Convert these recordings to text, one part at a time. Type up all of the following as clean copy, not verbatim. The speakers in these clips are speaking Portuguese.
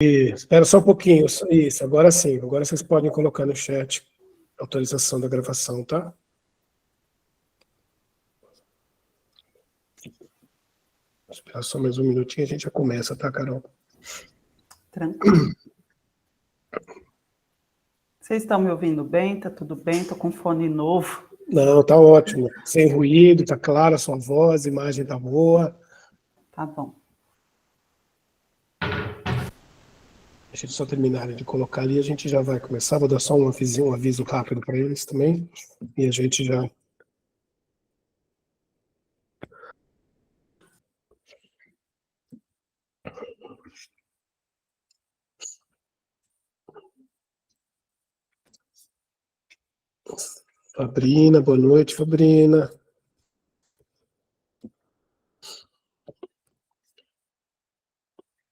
Espera só um pouquinho. Isso, agora sim. Agora vocês podem colocar no chat a autorização da gravação, tá? Espera só mais um minutinho e a gente já começa, tá, Carol? Tranquilo. Vocês estão me ouvindo bem? Tá tudo bem? Tô com fone novo. Não, tá ótimo. Sem ruído, tá clara a sua voz, a imagem tá boa. Tá bom. Deixa eles só terminarem de colocar ali, a gente já vai começar. Vou dar só um aviso rápido para eles também. E a gente já... Fabrina, boa noite, Fabrina.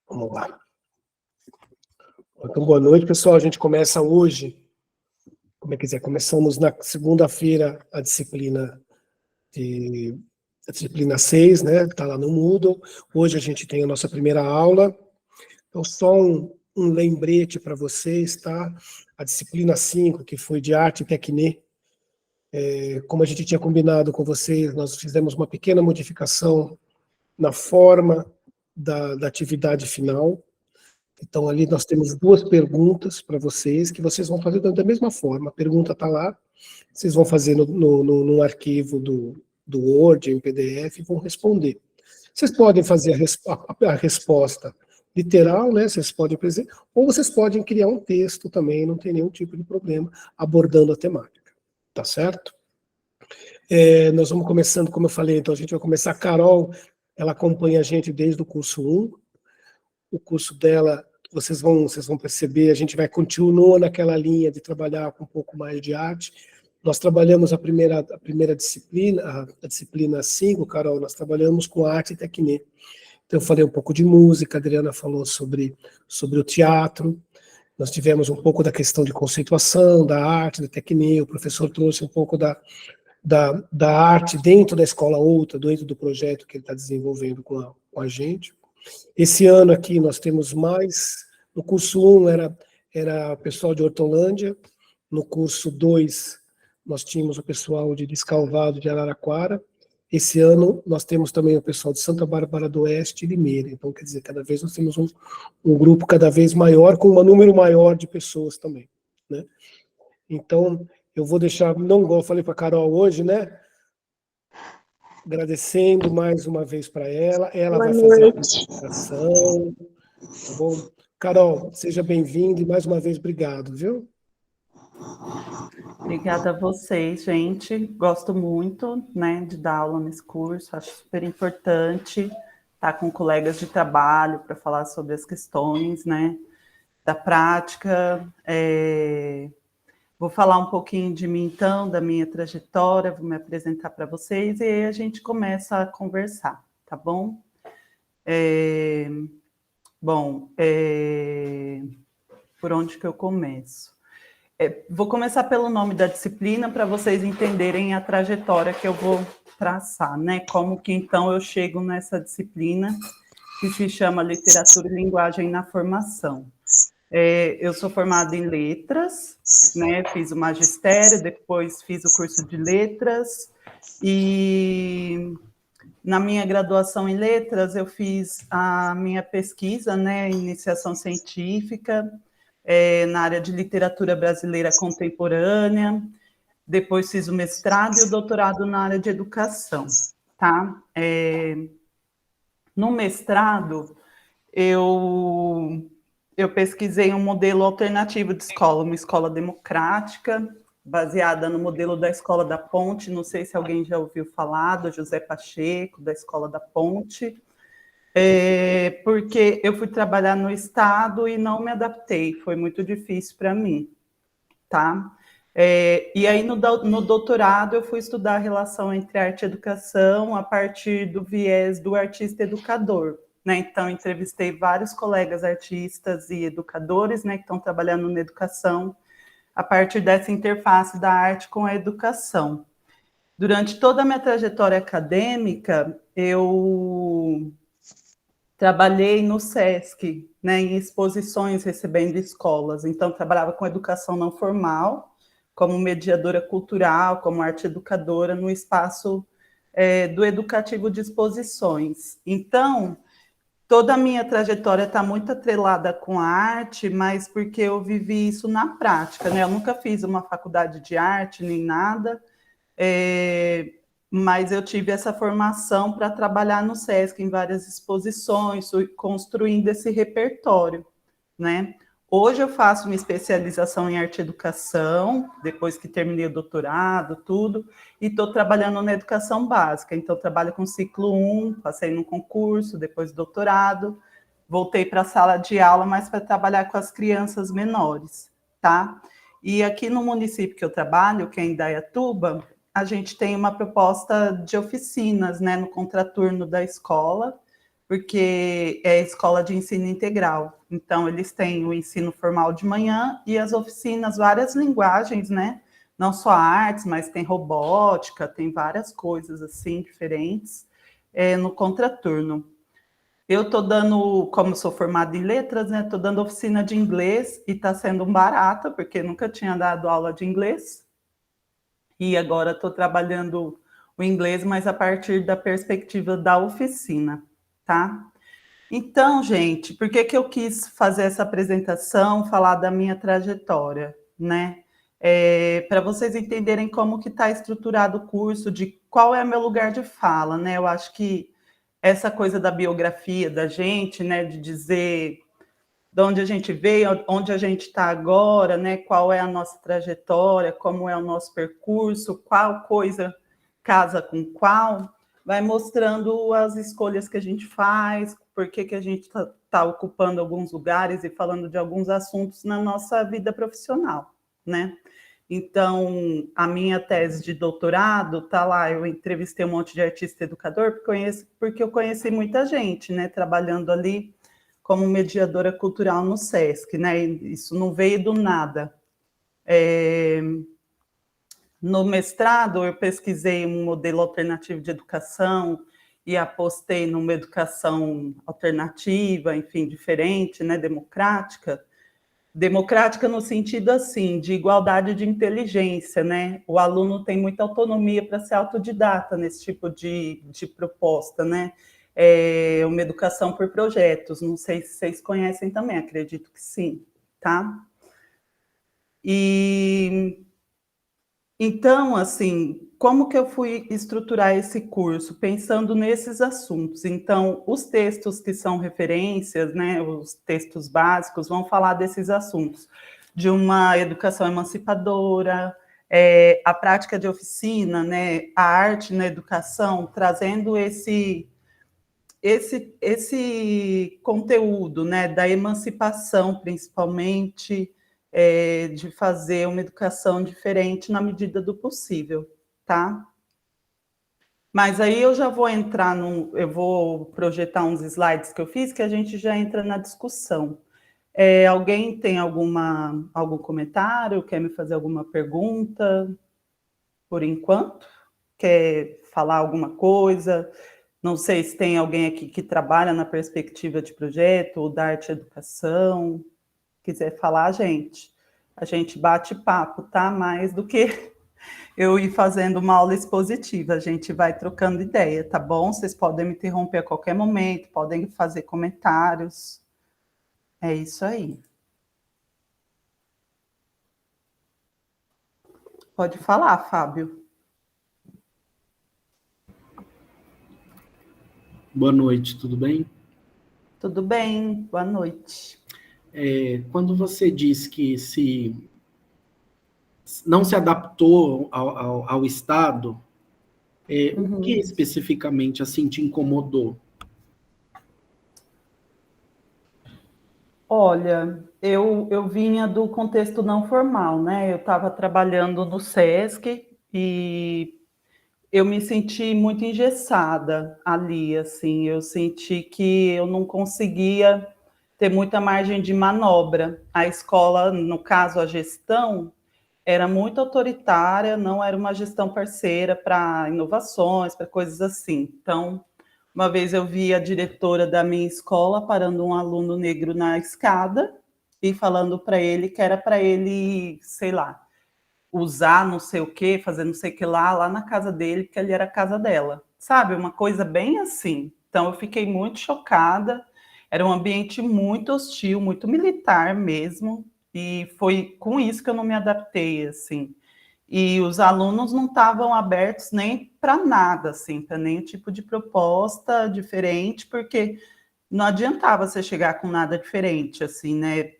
Vamos lá. Então, boa noite, pessoal. A gente começa hoje, começamos na segunda-feira a disciplina 6, né? Está lá no Moodle. Hoje a gente tem a nossa primeira aula. Então, só um lembrete para vocês, tá? A disciplina 5, que foi de arte e tecne, como a gente tinha combinado com vocês, nós fizemos uma pequena modificação na forma da atividade final. Então, ali nós temos 2 perguntas para vocês, que vocês vão fazer da mesma forma. A pergunta está lá, vocês vão fazer no arquivo do Word, em PDF, e vão responder. Vocês podem fazer a resposta literal, né? Vocês podem ou vocês podem criar um texto também, não tem nenhum tipo de problema, abordando a temática. Tá certo? Nós vamos começando, como eu falei, então a gente vai começar. A Carol, ela acompanha a gente desde o curso 1. O curso dela, vocês vão perceber, a gente vai continuar naquela linha de trabalhar com um pouco mais de arte. Nós trabalhamos a primeira disciplina, a disciplina 5, Carol, nós trabalhamos com arte e tecne. Então, eu falei um pouco de música, a Adriana falou sobre o teatro, nós tivemos um pouco da questão de conceituação, da arte, da tecne, o professor trouxe um pouco da arte dentro da escola outra, dentro do projeto que ele está desenvolvendo com a gente. Esse ano aqui nós temos mais, no curso 1 era pessoal de Hortolândia, no curso 2 nós tínhamos o pessoal de Descalvado, de Araraquara. Esse ano nós temos também o pessoal de Santa Bárbara do Oeste e Limeira. Então, quer dizer, cada vez nós temos um grupo cada vez maior, com um número maior de pessoas também, né? Então, eu vou deixar, não igual eu falei para a Carol hoje, né? Agradecendo mais uma vez para ela vai fazer a apresentação, tá bom? Carol, seja bem-vinda e mais uma vez obrigado, viu? Obrigada a vocês, gente. Gosto muito, né, de dar aula nesse curso, acho super importante estar com colegas de trabalho para falar sobre as questões, né, da prática. Vou falar um pouquinho de mim, então, da minha trajetória, vou me apresentar para vocês e aí a gente começa a conversar, tá bom? Por onde que eu começo? Vou começar pelo nome da disciplina para vocês entenderem a trajetória que eu vou traçar, né? Como que, então, eu chego nessa disciplina que se chama Literatura e Linguagem na Formação. Eu sou formada em letras, né? Fiz o magistério, depois fiz o curso de letras e na minha graduação em letras eu fiz a minha pesquisa, né? Iniciação científica na área de literatura brasileira contemporânea. Depois fiz o mestrado e o doutorado na área de educação, tá? No mestrado eu pesquisei um modelo alternativo de escola, uma escola democrática, baseada no modelo da Escola da Ponte. Não sei se alguém já ouviu falar do José Pacheco, da Escola da Ponte, porque eu fui trabalhar no Estado e não me adaptei, foi muito difícil para mim, tá? E aí, no doutorado, eu fui estudar a relação entre arte e educação a partir do viés do artista-educador, né? Então, entrevistei vários colegas artistas e educadores, né, que estão trabalhando na educação, a partir dessa interface da arte com a educação. Durante toda a minha trajetória acadêmica, eu Trabalhei no SESC, né, em exposições recebendo escolas. Então, trabalhava com educação não formal, como mediadora cultural, como arte educadora, no espaço do educativo de exposições. Então, toda a minha trajetória está muito atrelada com a arte, mas porque eu vivi isso na prática, né? Eu nunca fiz uma faculdade de arte nem nada, mas eu tive essa formação para trabalhar no SESC em várias exposições, construindo esse repertório, né? Hoje eu faço uma especialização em arte e educação, depois que terminei o doutorado, tudo, e estou trabalhando na educação básica. Então, trabalho com ciclo 1, passei no concurso, depois doutorado, voltei para a sala de aula, mas para trabalhar com as crianças menores, tá? E aqui no município que eu trabalho, que é em Indaiatuba, a gente tem uma proposta de oficinas, né, no contraturno da escola, porque é escola de ensino integral. Então, eles têm o ensino formal de manhã e as oficinas, várias linguagens, né? Não só artes, mas tem robótica, tem várias coisas assim diferentes no contraturno. Eu estou dando, como sou formada em letras, né? Estou dando oficina de inglês e está sendo um barato, porque nunca tinha dado aula de inglês. E agora estou trabalhando o inglês, mas a partir da perspectiva da oficina, tá? Então, gente, por que eu quis fazer essa apresentação, falar da minha trajetória, né? Para vocês entenderem como que está estruturado o curso, de qual é o meu lugar de fala, né? Eu acho que essa coisa da biografia da gente, né, de dizer de onde a gente veio, onde a gente está agora, né, qual é a nossa trajetória, como é o nosso percurso, qual coisa casa com qual, vai mostrando as escolhas que a gente faz, por que a gente está ocupando alguns lugares e falando de alguns assuntos na nossa vida profissional, né? Então, a minha tese de doutorado está lá, eu entrevistei um monte de artista educador, porque eu conheci muita gente, né, trabalhando ali como mediadora cultural no SESC, né? Isso não veio do nada. No mestrado, eu pesquisei um modelo alternativo de educação e apostei numa educação alternativa, enfim, diferente, né? Democrática. Democrática no sentido, assim, de igualdade de inteligência, né? O aluno tem muita autonomia para ser autodidata nesse tipo de proposta, né? Uma educação por projetos, não sei se vocês conhecem também, acredito que sim, tá? E então, assim, como que eu fui estruturar esse curso? Pensando nesses assuntos. Então, os textos que são referências, né, os textos básicos, vão falar desses assuntos. De uma educação emancipadora, a prática de oficina, né, a arte na educação, trazendo esse conteúdo, né, da emancipação, principalmente, de fazer uma educação diferente na medida do possível, tá? Mas aí eu já vou entrar eu vou projetar uns slides que eu fiz, que a gente já entra na discussão. Alguém tem algum comentário? Quer me fazer alguma pergunta? Por enquanto? Quer falar alguma coisa? Não sei se tem alguém aqui que trabalha na perspectiva de projeto ou da arte e educação. Quiser falar, gente, a gente bate papo, tá? Mais do que eu ir fazendo uma aula expositiva, a gente vai trocando ideia, tá bom? Vocês podem me interromper a qualquer momento, podem fazer comentários. É isso aí. Pode falar, Fábio. Boa noite, tudo bem? Tudo bem, boa noite. Quando você diz que não se adaptou ao Estado, o que especificamente assim te incomodou? Olha, eu vinha do contexto não formal, né? Eu estava trabalhando no SESC e eu me senti muito engessada ali, assim, eu senti que eu não conseguia ter muita margem de manobra. A escola, no caso, a gestão, era muito autoritária, não era uma gestão parceira para inovações, para coisas assim. Então, Uma vez eu vi a diretora da minha escola parando um aluno negro na escada e falando para ele que era para ele, sei lá, usar não sei o quê, fazer não sei o que lá na casa dele, porque ali era a casa dela. Sabe? Uma coisa bem assim. Então eu fiquei muito chocada. Era um ambiente muito hostil, muito militar mesmo. E foi com isso que eu não me adaptei, assim. E os alunos não estavam abertos nem para nada, assim, para nenhum tipo de proposta diferente, porque não adiantava você chegar com nada diferente, assim, né?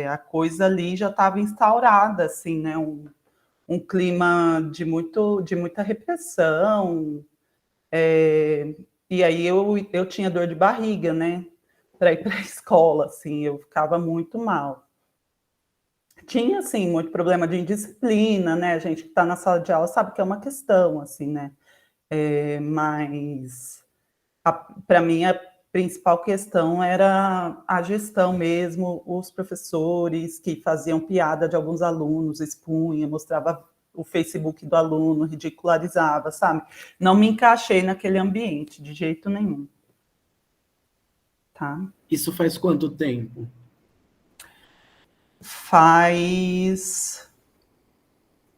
A coisa ali já estava instaurada, assim, né? Um clima de muita repressão. E aí eu tinha dor de barriga, né? Para ir para a escola, assim, eu ficava muito mal. Tinha, assim, muito problema de indisciplina, né? A gente que está na sala de aula sabe que é uma questão, assim, né? Mas, para mim, a principal questão era a gestão mesmo, os professores que faziam piada de alguns alunos, expunha, mostrava o Facebook do aluno, ridicularizava, sabe? Não me encaixei naquele ambiente, de jeito nenhum. Tá? Isso faz quanto tempo?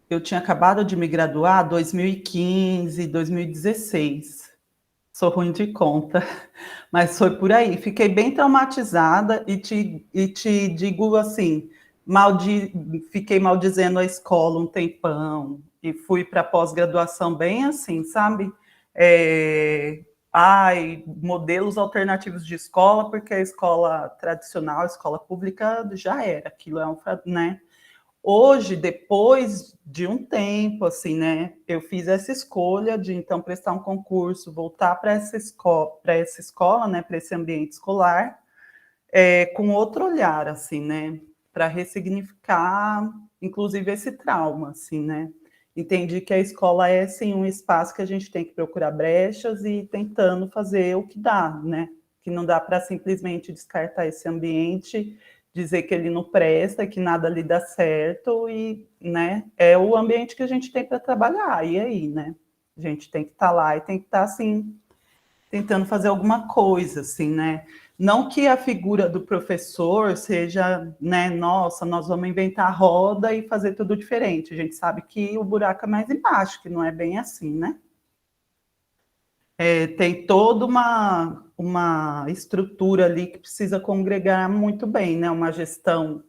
Eu tinha acabado de me graduar em 2015, 2016. Sou ruim de conta, mas foi por aí. Fiquei bem traumatizada e te digo assim, fiquei maldizendo a escola um tempão e fui para pós-graduação bem assim, sabe? Modelos alternativos de escola, porque a escola tradicional, a escola pública já era, aquilo né? Hoje, depois de um tempo, assim, né, eu fiz essa escolha de, então, prestar um concurso, voltar para essa escola, né, para esse ambiente escolar, com outro olhar, assim, né, para ressignificar, inclusive, esse trauma, assim, né. Entendi que a escola é, sim, um espaço que a gente tem que procurar brechas e tentando fazer o que dá, né, que não dá para simplesmente descartar esse ambiente, dizer que ele não presta, que nada lhe dá certo, e, né, é o ambiente que a gente tem para trabalhar, e aí, né, a gente tem que estar lá e tem que estar, assim, tentando fazer alguma coisa, assim, né, não que a figura do professor seja, né, nossa, nós vamos inventar a roda e fazer tudo diferente, a gente sabe que o buraco é mais embaixo, que não é bem assim, né. Tem toda uma estrutura ali que precisa congregar muito bem, né? Uma gestão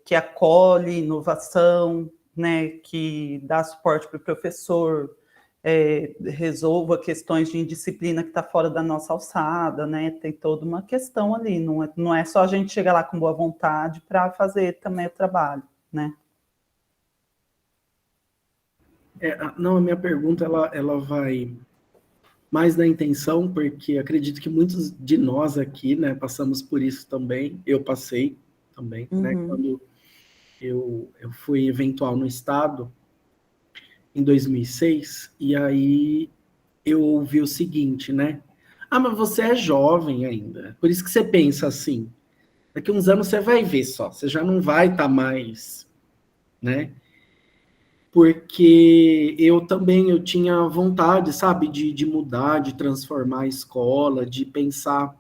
que acolhe inovação, né? Que dá suporte para o professor, resolva questões de indisciplina que está fora da nossa alçada, né? Tem toda uma questão ali, não é só a gente chegar lá com boa vontade para fazer também o trabalho, né? Não, a minha pergunta ela vai mais na intenção, porque acredito que muitos de nós aqui, né, passamos por isso também. Eu passei também, né, quando eu fui eventual no estado em 2006, e aí eu ouvi o seguinte, né? Ah, mas você é jovem ainda, por isso que você pensa assim. Daqui uns anos você vai ver só, você já não vai estar mais, né? Porque eu também eu tinha vontade, sabe, de mudar, de transformar a escola, de pensar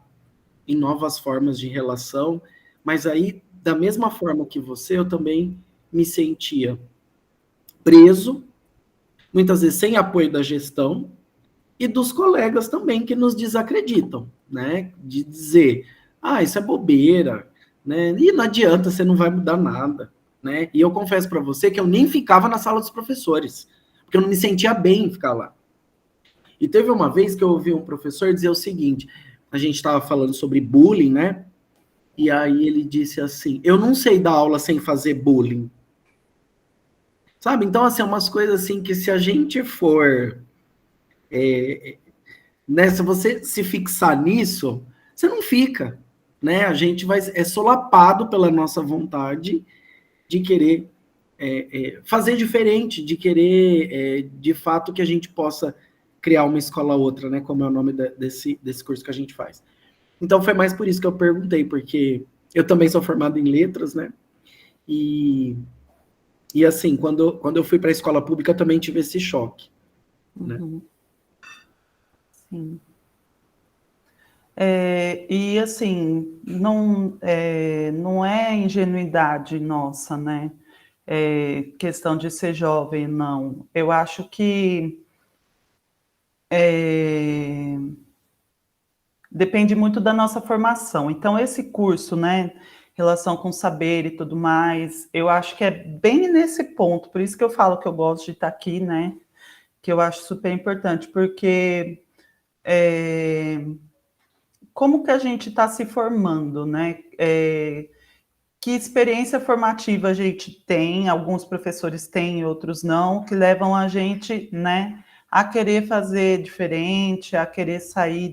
em novas formas de relação, mas aí, da mesma forma que você, eu também me sentia preso, muitas vezes sem apoio da gestão, e dos colegas também que nos desacreditam, né? De dizer, ah, isso é bobeira, né? E não adianta, você não vai mudar nada, né? E eu confesso para você que eu nem ficava na sala dos professores, porque eu não me sentia bem em ficar lá. E teve uma vez que eu ouvi um professor dizer o seguinte, a gente estava falando sobre bullying, né? E aí ele disse assim, eu não sei dar aula sem fazer bullying. Sabe? Então, assim, umas coisas assim que se a gente for... né, se você se fixar nisso, você não fica, né? A gente é solapado pela nossa vontade de querer fazer diferente, de querer, de fato, que a gente possa criar uma escola outra, né? Como é o nome desse curso que a gente faz. Então, foi mais por isso que eu perguntei, porque eu também sou formado em letras, né? E assim, quando eu fui para a escola pública, eu também tive esse choque, né? Sim. E assim, não é ingenuidade nossa, né? Questão de ser jovem, não. Eu acho que depende muito da nossa formação. Então, esse curso, né, relação com saber e tudo mais, eu acho que é bem nesse ponto, por isso que eu falo que eu gosto de estar aqui, né, que eu acho super importante, porque como que a gente está se formando, né? Que experiência formativa a gente tem, alguns professores têm, outros não, que levam a gente, né, a querer fazer diferente, a querer sair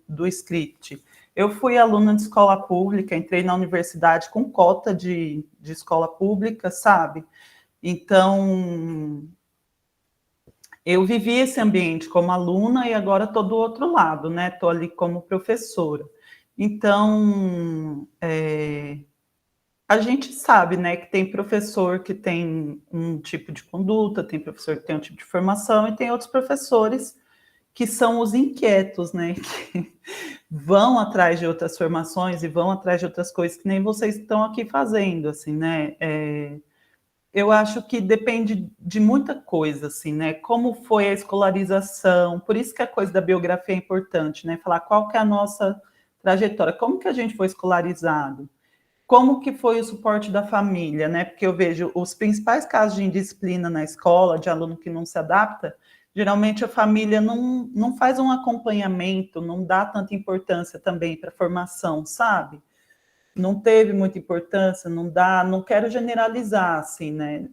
do script. Eu fui aluna de escola pública, entrei na universidade com cota de escola pública, sabe? Então, eu vivi esse ambiente como aluna e agora estou do outro lado, né? Estou ali como professora. Então, a gente sabe, né, que tem professor que tem um tipo de conduta, tem professor que tem um tipo de formação e tem outros professores que são os inquietos, né, que vão atrás de outras formações e vão atrás de outras coisas que nem vocês estão aqui fazendo, assim, né? Eu acho que depende de muita coisa, assim, né? Como foi a escolarização, por isso que a coisa da biografia é importante, né? Falar qual que é a nossa trajetória, como que a gente foi escolarizado, como que foi o suporte da família, né? Porque eu vejo os principais casos de indisciplina na escola, de aluno que não se adapta, geralmente a família não faz um acompanhamento, não dá tanta importância também para a formação, sabe? Não teve muita importância, não dá, não quero generalizar, assim, né?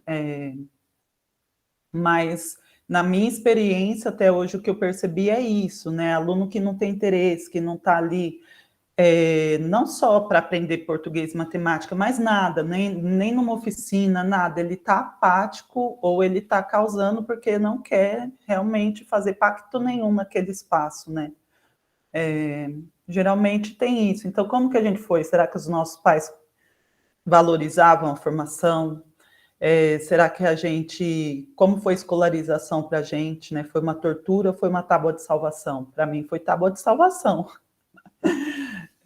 Mas na minha experiência até hoje o que eu percebi é isso, né? Aluno que não tem interesse, que não está ali não só para aprender português e matemática, mas nada, nem numa oficina, nada. Ele está apático ou ele está causando porque não quer realmente fazer pacto nenhum naquele espaço, né? Geralmente tem isso. Então, como que a gente foi? Será que os nossos pais valorizavam a formação? Será que a gente, como foi a escolarização para a gente, né? Foi uma tortura ou foi uma tábua de salvação? Para mim foi tábua de salvação.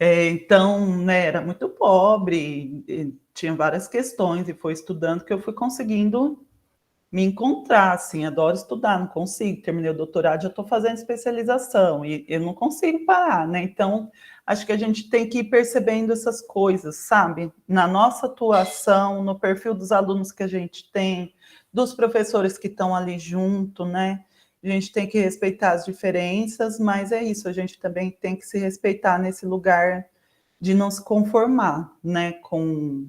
Então, né, era muito pobre, tinha várias questões, e foi estudando que eu fui conseguindo me encontrar, assim, adoro estudar, não consigo, terminei o doutorado, já estou fazendo especialização, e eu não consigo parar, né, então, acho que a gente tem que ir percebendo essas coisas, sabe, na nossa atuação, no perfil dos alunos que a gente tem, dos professores que estão ali junto, né, a gente tem que respeitar as diferenças, mas é isso, a gente também tem que se respeitar nesse lugar de não se conformar, né, com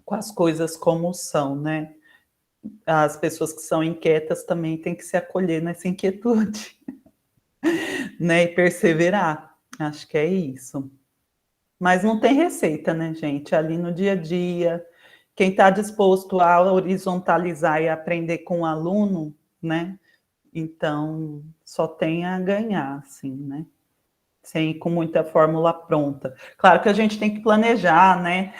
as coisas como são, né. As pessoas que são inquietas também têm que se acolher nessa inquietude, né, e perseverar. Acho que é isso. Mas não tem receita, né, gente? Ali no dia a dia, quem está disposto a horizontalizar e aprender com o aluno, né, então só tem a ganhar, assim, né? Sem ir com muita fórmula pronta. Claro que a gente tem que planejar, né?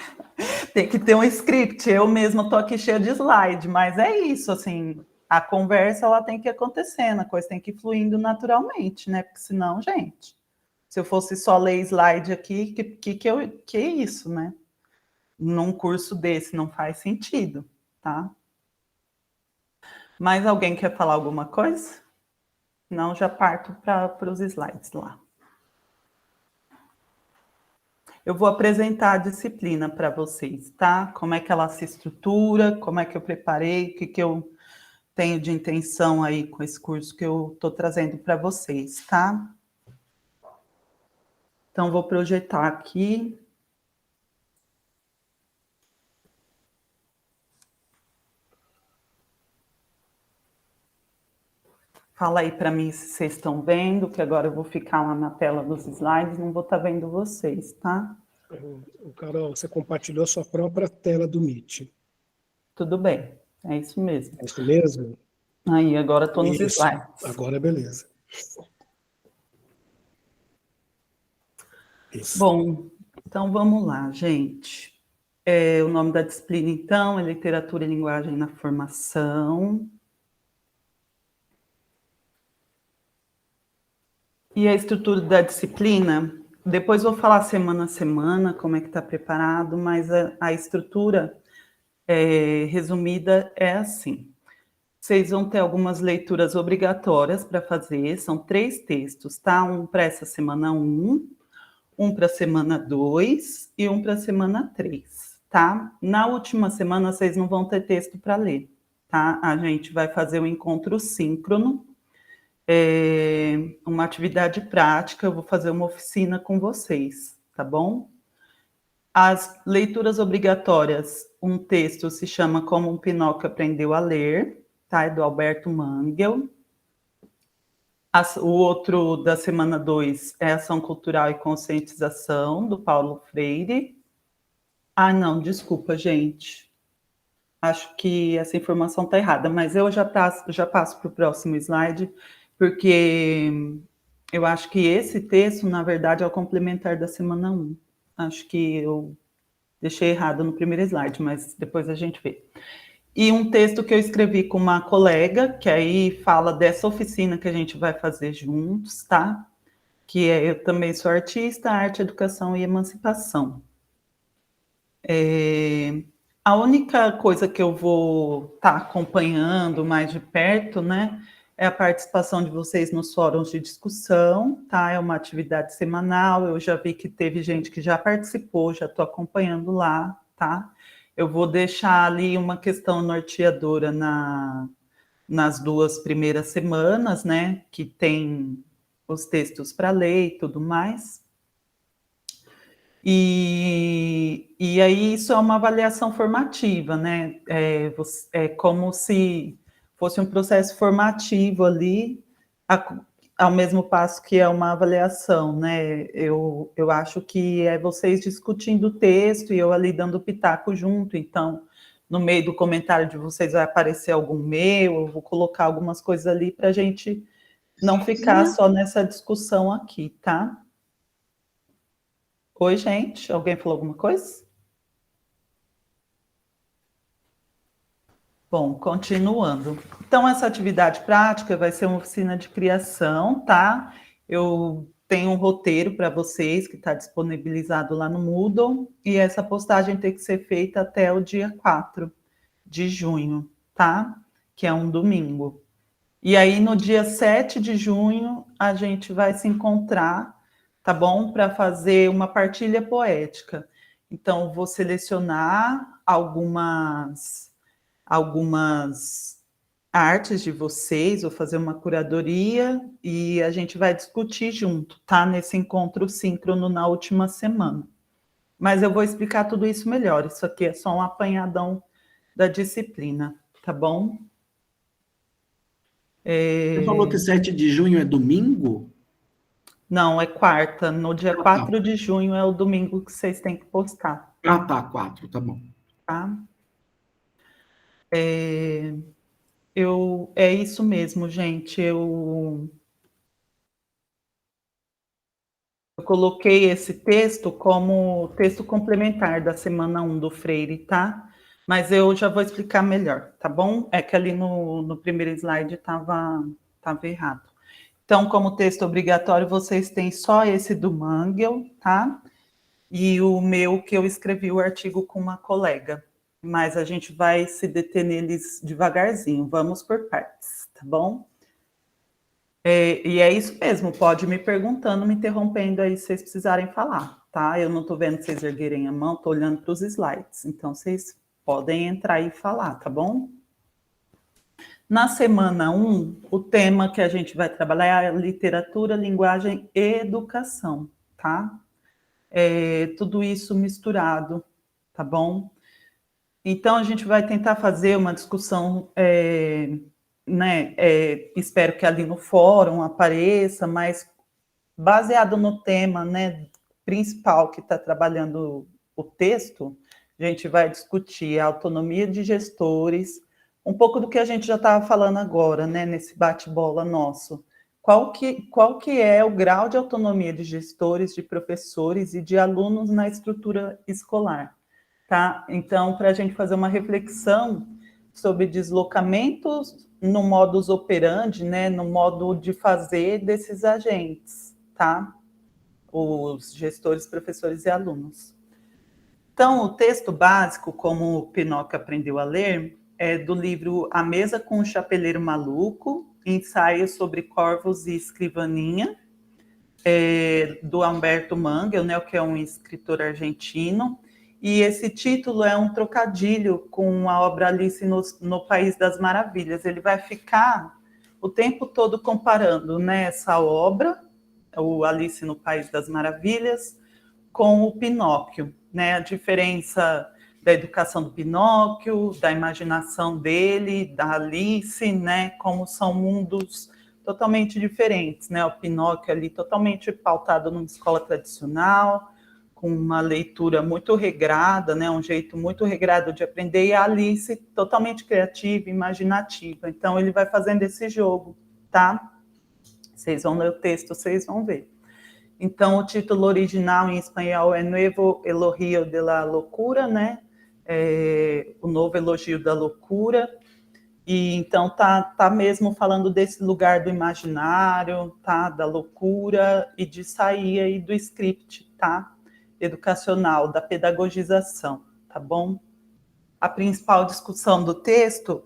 Tem que ter um script. Eu mesma estou aqui cheia de slide, mas é isso, assim, a conversa ela tem que ir acontecendo, a coisa tem que ir fluindo naturalmente, né? Porque senão, gente, se eu fosse só ler slide aqui, que é isso, né? Num curso desse não faz sentido, tá? Mais alguém quer falar alguma coisa? Não, já parto para os slides lá. Eu vou apresentar a disciplina para vocês, tá? Como é que ela se estrutura, como é que eu preparei, o que eu tenho de intenção aí com esse curso que eu estou trazendo para vocês, tá? Então, vou projetar aqui. Fala aí para mim se vocês estão vendo, que agora eu vou ficar lá na tela dos slides, não vou estar vendo vocês, tá? Carol, você compartilhou a sua própria tela do Meet. Tudo bem, é isso mesmo. É isso mesmo? Aí, agora estou nos Isso. slides. Agora beleza. Isso. Bom, então vamos lá, gente. O nome da disciplina, então, é Literatura e Linguagem na Formação. E a estrutura da disciplina, depois vou falar semana a semana como é que está preparado, mas a estrutura resumida é assim. Vocês vão ter algumas leituras obrigatórias para fazer, são 3 textos, tá? Um para essa semana 1, um para a semana 2 e um para a semana 3, tá? Na última semana, vocês não vão ter texto para ler, tá? A gente vai fazer um encontro síncrono, uma atividade prática, eu vou fazer uma oficina com vocês, tá bom? As leituras obrigatórias, um texto se chama Como um Pinóquio Aprendeu a Ler, tá? É do Alberto Mangel. O outro da semana 2 é Ação Cultural e Conscientização, do Paulo Freire. Ah, não, desculpa, gente. Acho que essa informação está errada, mas eu já passo para o próximo slide, porque eu acho que esse texto, na verdade, é o complementar da semana 1. Acho que eu deixei errado no primeiro slide, mas depois a gente vê. E um texto que eu escrevi com uma colega, que aí fala dessa oficina que a gente vai fazer juntos, tá? Que eu também sou artista, arte, educação e emancipação. A única coisa que eu vou estar acompanhando mais de perto, né, é a participação de vocês nos fóruns de discussão, tá? É uma atividade semanal, eu já vi que teve gente que já participou, já estou acompanhando lá, tá? Eu vou deixar ali uma questão norteadora nas 2 primeiras semanas, né, que tem os textos para ler e tudo mais. E aí isso é uma avaliação formativa, né? É como se fosse um processo formativo ali, ao mesmo passo que é uma avaliação, né? Eu acho que é vocês discutindo o texto e eu ali dando pitaco junto, então, no meio do comentário de vocês vai aparecer algum meu, eu vou colocar algumas coisas ali para a gente não ficar só nessa discussão aqui, tá? Oi, gente. Alguém falou alguma coisa? Bom, continuando. Então, essa atividade prática vai ser uma oficina de criação, tá? Eu tenho um roteiro para vocês que está disponibilizado lá no Moodle, e essa postagem tem que ser feita até o dia 4 de junho, tá? Que é um domingo. E aí, no dia 7 de junho, a gente vai se encontrar, tá bom? Para fazer uma partilha poética. Então, vou selecionar algumas artes de vocês, vou fazer uma curadoria e a gente vai discutir junto, tá? Nesse encontro síncrono na última semana. Mas eu vou explicar tudo isso melhor. Isso aqui é só um apanhadão da disciplina, tá bom? Você falou que 7 de junho é domingo? Não, é quarta. No dia 4 de junho é o domingo que vocês têm que postar. Ah, tá, 4, tá bom. Tá? É isso mesmo, gente. Eu coloquei esse texto como texto complementar da semana 1 do Freire, tá? Mas eu já vou explicar melhor, tá bom? É que ali no primeiro slide estava errado. Então, como texto obrigatório, vocês têm só esse do Mangel, tá? E o meu, que eu escrevi o artigo com uma colega. Mas a gente vai se deter neles devagarzinho, vamos por partes, tá bom? E é isso mesmo, pode me perguntando, me interrompendo aí se vocês precisarem falar, tá? Eu não estou vendo vocês erguerem a mão, estou olhando para os slides, então vocês podem entrar e falar, tá bom? Na semana 1, o tema que a gente vai trabalhar é a literatura, linguagem e educação, tá? Tudo isso misturado, tá bom? Então, a gente vai tentar fazer uma discussão, né, espero que ali no fórum apareça, mas baseado no tema, né, principal que está trabalhando o texto, a gente vai discutir a autonomia de gestores, um pouco do que a gente já estava falando agora, né, nesse bate-bola nosso. Qual que é o grau de autonomia de gestores, de professores e de alunos na estrutura escolar? Tá? Então, para a gente fazer uma reflexão sobre deslocamentos no modus operandi, né, no modo de fazer desses agentes, tá? os gestores, professores e alunos. Então, o texto básico, como o Pinóquio aprendeu a ler, é do livro A Mesa com o Chapeleiro Maluco, ensaio sobre corvos e escrivaninha, do Humberto Mangel, né, que é um escritor argentino, e esse título é um trocadilho com a obra Alice no País das Maravilhas. Ele vai ficar o tempo todo comparando, né, essa obra, o Alice no País das Maravilhas, com o Pinóquio, né, a diferença da educação do Pinóquio, da imaginação dele, da Alice, né, como são mundos totalmente diferentes, né, o Pinóquio ali totalmente pautado numa escola tradicional, com uma leitura muito regrada, né, um jeito muito regrado de aprender, e a Alice totalmente criativa, imaginativa. Então, ele vai fazendo esse jogo, tá? Vocês vão ler o texto, vocês vão ver. Então, o título original em espanhol é Nuevo Elogio de la Locura, né? O Novo Elogio da Loucura. E então tá mesmo falando desse lugar do imaginário, tá? Da loucura e de sair aí do script, tá? Educacional, da pedagogização, tá bom? A principal discussão do texto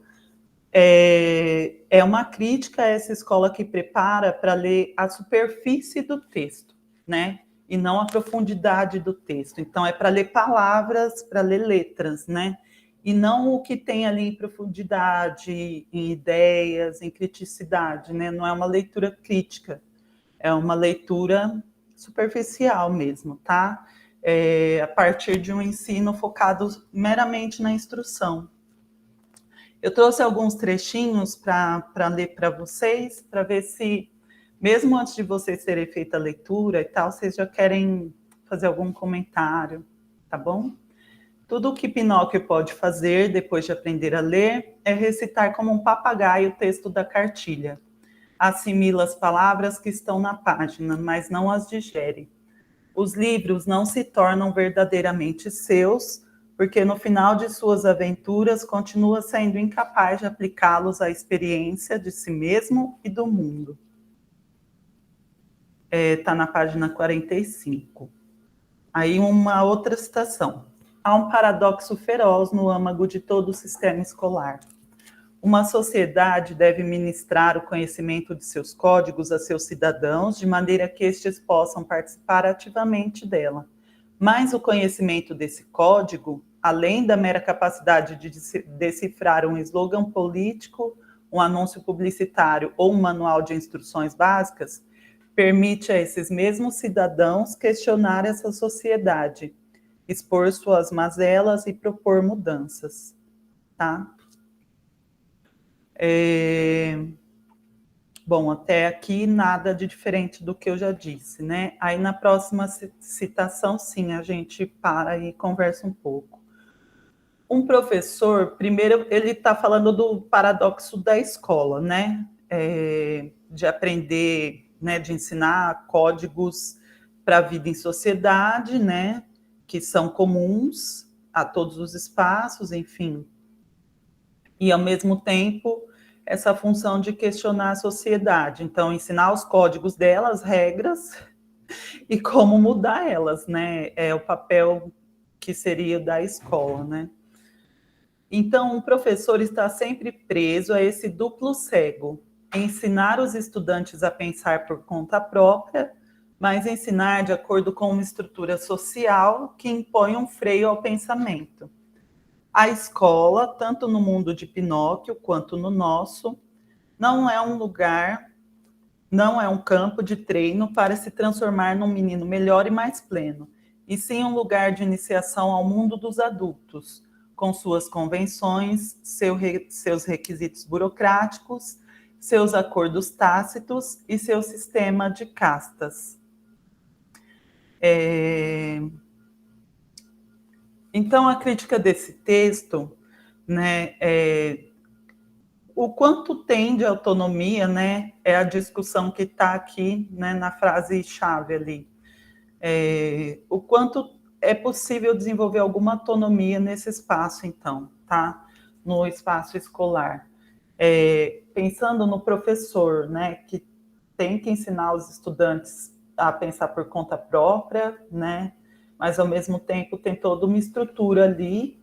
é uma crítica a essa escola que prepara para ler a superfície do texto, né? E não a profundidade do texto. Então, é para ler palavras, para ler letras, né? E não o que tem ali em profundidade, em ideias, em criticidade, né? Não é uma leitura crítica, é uma leitura superficial mesmo, tá? A partir de um ensino focado meramente na instrução. Eu trouxe alguns trechinhos para ler para vocês, para ver se, mesmo antes de vocês terem feito a leitura e tal, vocês já querem fazer algum comentário, tá bom? Tudo o que Pinóquio pode fazer depois de aprender a ler é recitar como um papagaio o texto da cartilha. Assimila as palavras que estão na página, mas não as digere. Os livros não se tornam verdadeiramente seus, porque no final de suas aventuras continua sendo incapaz de aplicá-los à experiência de si mesmo e do mundo. Está na página 45. Aí uma outra citação. Há um paradoxo feroz no âmago de todo o sistema escolar. Uma sociedade deve ministrar o conhecimento de seus códigos a seus cidadãos, de maneira que estes possam participar ativamente dela. Mas o conhecimento desse código, além da mera capacidade de decifrar um slogan político, um anúncio publicitário ou um manual de instruções básicas, permite a esses mesmos cidadãos questionar essa sociedade, expor suas mazelas e propor mudanças, tá? Bom, até aqui nada de diferente do que eu já disse, né? Aí na próxima citação, sim, a gente para e conversa um pouco. Um professor, primeiro, ele está falando do paradoxo da escola, né? De aprender, né? De ensinar códigos para a vida em sociedade, né? Que são comuns a todos os espaços, enfim. E, ao mesmo tempo, essa função de questionar a sociedade. Então, ensinar os códigos dela, as regras, e como mudar elas, né? É o papel que seria da escola, né? Então, o professor está sempre preso a esse duplo cego, ensinar os estudantes a pensar por conta própria, mas ensinar de acordo com uma estrutura social que impõe um freio ao pensamento. A escola, tanto no mundo de Pinóquio quanto no nosso, não é um lugar, não é um campo de treino para se transformar num menino melhor e mais pleno, e sim um lugar de iniciação ao mundo dos adultos, com suas convenções, seus requisitos burocráticos, seus acordos tácitos e seu sistema de castas. Então, a crítica desse texto, né, o quanto tem de autonomia, né, é a discussão que está aqui, né, na frase-chave ali. O quanto é possível desenvolver alguma autonomia nesse espaço, então, tá? No espaço escolar. Pensando no professor, né, que tem que ensinar os estudantes a pensar por conta própria, né? Mas, ao mesmo tempo, tem toda uma estrutura ali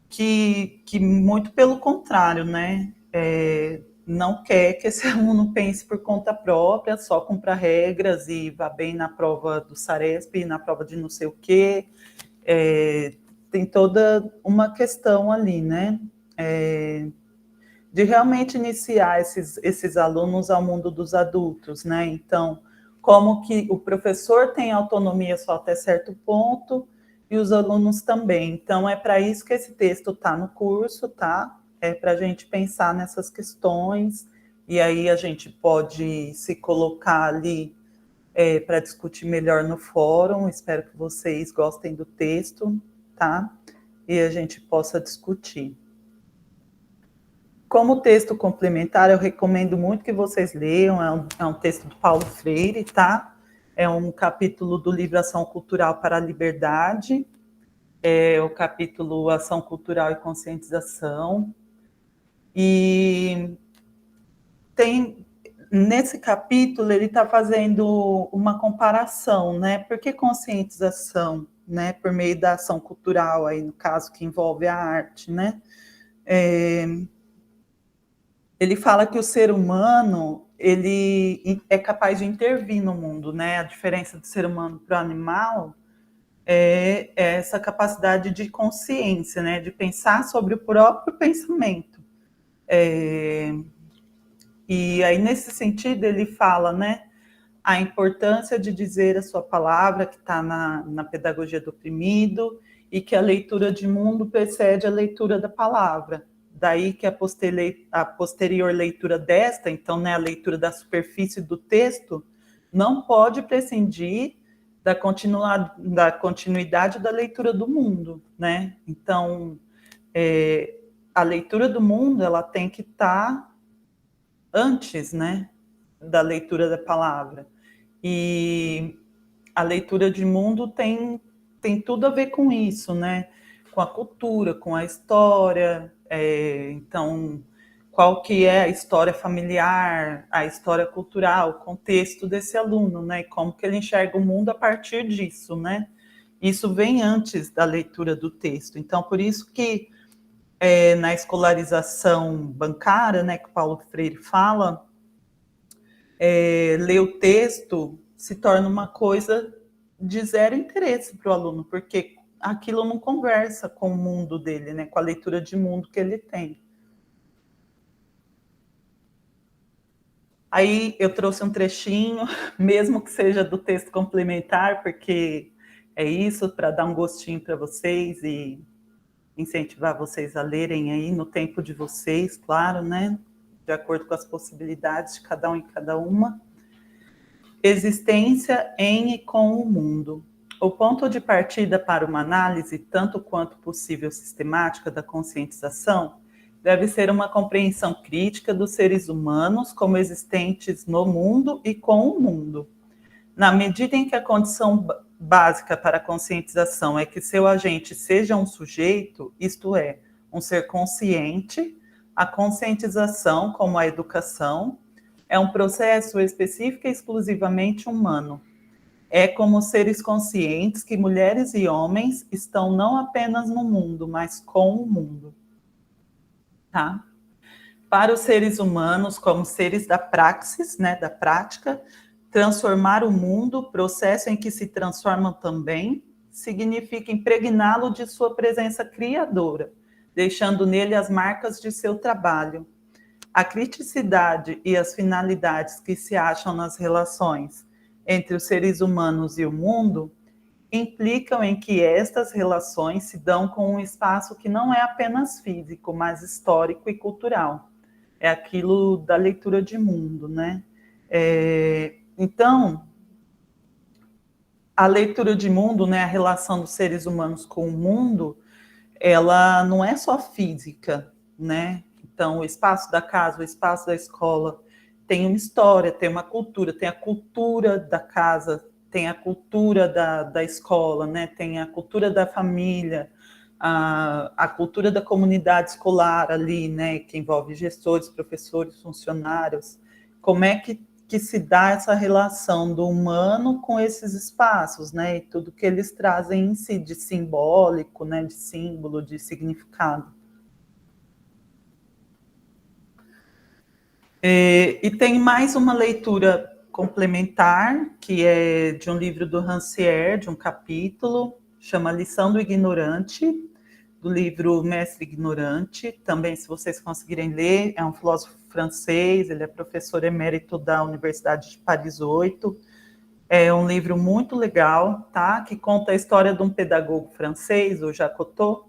que muito pelo contrário, né? Não quer que esse aluno pense por conta própria, só cumpra regras e vá bem na prova do Saresp, na prova de não sei o quê. Tem toda uma questão ali, né? De realmente iniciar esses alunos ao mundo dos adultos, né? Então, como que o professor tem autonomia só até certo ponto e os alunos também. Então, é para isso que esse texto está no curso, tá? É para a gente pensar nessas questões, e aí a gente pode se colocar ali para discutir melhor no fórum. Espero que vocês gostem do texto, tá? E a gente possa discutir. Como texto complementar, eu recomendo muito que vocês leiam, é um texto do Paulo Freire, tá? É um capítulo do livro Ação Cultural para a Liberdade, é o capítulo Ação Cultural e Conscientização. E nesse capítulo, ele está fazendo uma comparação, né? Por que conscientização, né? Por meio da ação cultural, aí no caso, que envolve a arte, né? Ele fala que o ser humano ele é capaz de intervir no mundo, né? A diferença do ser humano para o animal é essa capacidade de consciência, né? De pensar sobre o próprio pensamento. E aí, nesse sentido, ele fala, né? A importância de dizer a sua palavra, que está na pedagogia do oprimido, e que a leitura de mundo precede a leitura da palavra. Daí que a posterior leitura desta, então, né, a leitura da superfície do texto, não pode prescindir da continuidade da leitura do mundo, né? Então, a leitura do mundo, ela tem que estar antes, né, da leitura da palavra. E a leitura de mundo tem tudo a ver com isso, né? Com a cultura, com a história. Então, qual que é a história familiar, a história cultural, o contexto desse aluno, né? Como que ele enxerga o mundo a partir disso, né? Isso vem antes da leitura do texto. Então, por isso que na escolarização bancária, né, que o Paulo Freire fala, ler o texto se torna uma coisa de zero interesse para o aluno, porque aquilo não conversa com o mundo dele, né, com a leitura de mundo que ele tem. Aí eu trouxe um trechinho, mesmo que seja do texto complementar, porque é isso, para dar um gostinho para vocês e incentivar vocês a lerem aí no tempo de vocês, claro, né, de acordo com as possibilidades de cada um e cada uma. Existência em e com o mundo. O ponto de partida para uma análise, tanto quanto possível sistemática da conscientização, deve ser uma compreensão crítica dos seres humanos como existentes no mundo e com o mundo. Na medida em que a condição básica para a conscientização é que seu agente seja um sujeito, isto é, um ser consciente, a conscientização, como a educação, é um processo específico e exclusivamente humano. É como seres conscientes que mulheres e homens estão não apenas no mundo, mas com o mundo. Tá? Para os seres humanos, como seres da praxis, né, da prática, transformar o mundo, processo em que se transformam também, significa impregná-lo de sua presença criadora, deixando nele as marcas de seu trabalho. A criticidade e as finalidades que se acham nas relações entre os seres humanos e o mundo implicam em que estas relações se dão com um espaço que não é apenas físico, mas histórico e cultural. É aquilo da leitura de mundo, né? Então, a leitura de mundo, né, a relação dos seres humanos com o mundo, ela não é só física, né? Então, o espaço da casa, o espaço da escola tem uma história, tem uma cultura, tem a cultura da casa, tem a cultura da escola, né? Tem a cultura da família, a cultura da comunidade escolar ali, né? Que envolve gestores, professores, funcionários. Como é que que se dá essa relação do humano com esses espaços, né? E tudo que eles trazem em si de simbólico, né? De símbolo, de significado. E tem mais uma leitura complementar, que é de um livro do Rancière, de um capítulo, chama Lição do Ignorante, do livro Mestre Ignorante. Também, se vocês conseguirem ler, é um filósofo francês, ele é professor emérito da Universidade de Paris 8. É um livro muito legal, tá? Que conta a história de um pedagogo francês, o Jacotot,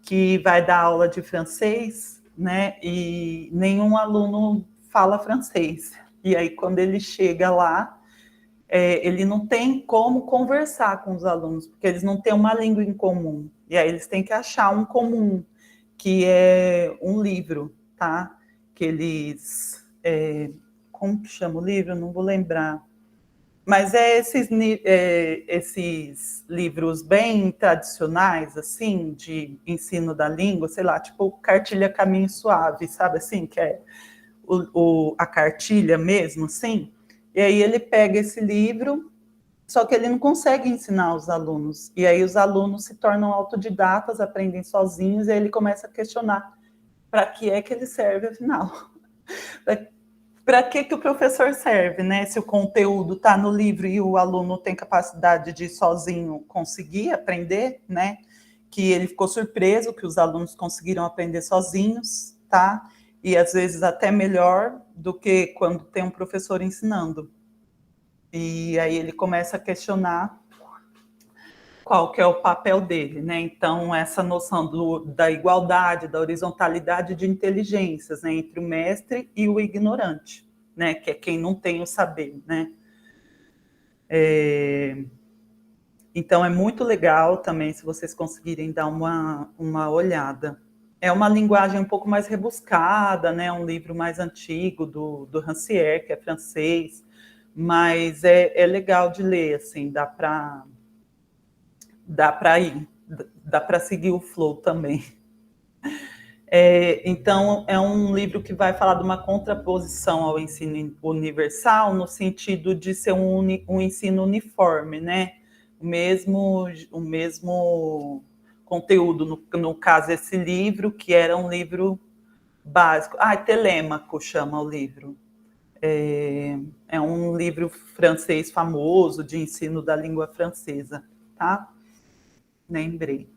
que vai dar aula de francês, né? E nenhum aluno fala francês. E aí, quando ele chega lá, ele não tem como conversar com os alunos, porque eles não têm uma língua em comum. E aí eles têm que achar um comum, que é um livro, tá? Que eles... como que chama o livro? Não vou lembrar. Mas esses livros bem tradicionais, assim, de ensino da língua, sei lá, tipo Cartilha Caminho Suave, sabe assim? Que é a cartilha mesmo, assim. E aí ele pega esse livro, só que ele não consegue ensinar os alunos. E aí os alunos se tornam autodidatas, aprendem sozinhos, e aí ele começa a questionar para que é que ele serve, afinal. Para que o professor serve, né? Se o conteúdo está no livro e o aluno tem capacidade de sozinho conseguir aprender, né? Que ele ficou surpreso que os alunos conseguiram aprender sozinhos, tá? E às vezes até melhor do que quando tem um professor ensinando. E aí ele começa a questionar qual que é o papel dele, né? Então, essa noção da igualdade, da horizontalidade de inteligências, né, entre o mestre e o ignorante, né, que é quem não tem o saber, né? Então, é muito legal também, se vocês conseguirem dar uma olhada. É uma linguagem um pouco mais rebuscada, né? Um livro mais antigo do Rancière, que é francês, mas é legal de ler, assim, dá para ir, dá para seguir o flow também. Então, é um livro que vai falar de uma contraposição ao ensino universal, no sentido de ser um ensino uniforme, né? O mesmo conteúdo, no caso, esse livro, que era um livro básico. Telêmaco chama o livro. É um livro francês famoso de ensino da língua francesa, tá? Lembrei.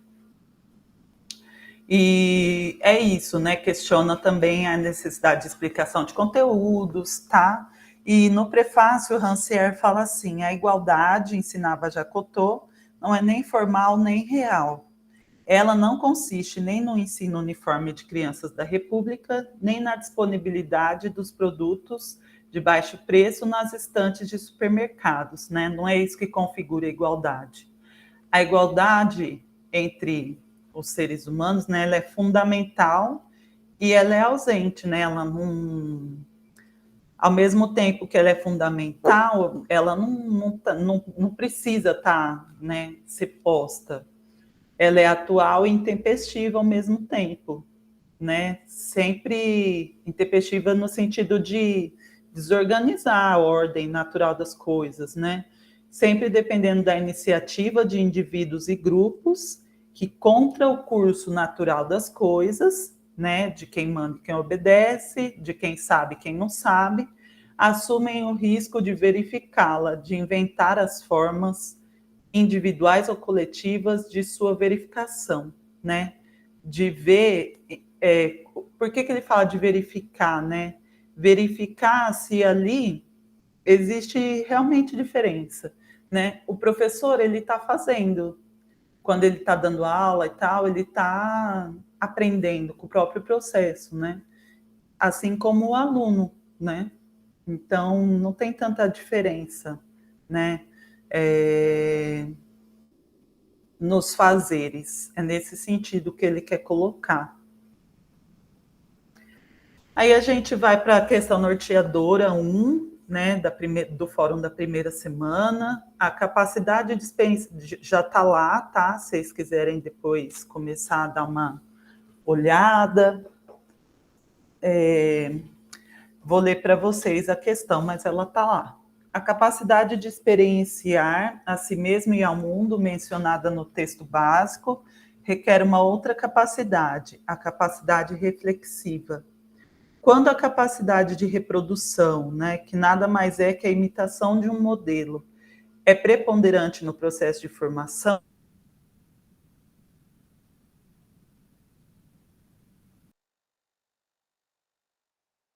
E é isso, né? Questiona também a necessidade de explicação de conteúdos, tá? E no prefácio, Rancière fala assim: a igualdade, ensinava Jacotot, não é nem formal nem real. Ela não consiste nem no ensino uniforme de crianças da República, nem na disponibilidade dos produtos de baixo preço nas estantes de supermercados, né? Não é isso que configura a igualdade. A igualdade entre os seres humanos, né, ela é fundamental e ela é ausente, né? Ela não, ao mesmo tempo que ela é fundamental, ela não precisa estar, né, ser posta. Ela é atual e intempestiva ao mesmo tempo, né? Sempre intempestiva no sentido de desorganizar a ordem natural das coisas, né? Sempre dependendo da iniciativa de indivíduos e grupos que, contra o curso natural das coisas, né, de quem manda e quem obedece, de quem sabe e quem não sabe, assumem o risco de verificá-la, de inventar as formas individuais ou coletivas de sua verificação, né? De ver, por que ele fala de verificar, né? Verificar se ali existe realmente diferença, né? O professor, ele está fazendo, quando ele está dando aula e tal, ele está aprendendo com o próprio processo, né? Assim como o aluno, né? Então, não tem tanta diferença, né? Nos fazeres. É nesse sentido que ele quer colocar. Aí a gente vai para a questão norteadora 1, né, do fórum da primeira semana. A capacidade de já está lá, tá? Se vocês quiserem depois começar a dar uma olhada. vou ler para vocês a questão, mas ela está lá. A capacidade de experienciar a si mesmo e ao mundo, mencionada no texto básico, requer uma outra capacidade, a capacidade reflexiva. Quando a capacidade de reprodução, né, que nada mais é que a imitação de um modelo, é preponderante no processo de formação,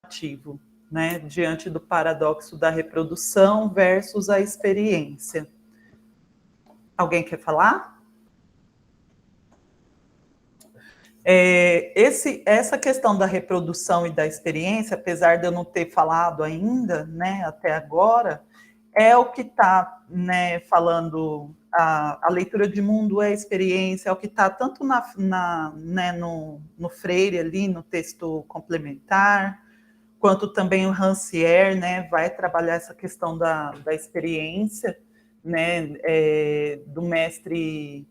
ativo, né, diante do paradoxo da reprodução versus a experiência. Alguém quer falar? Essa questão da reprodução e da experiência, apesar de eu não ter falado ainda, né, até agora, é o que está, né, falando, a leitura de mundo é experiência, é o que está tanto né, no Freire ali, no texto complementar, quanto também o Rancière, né, vai trabalhar essa questão da experiência, né, do mestre,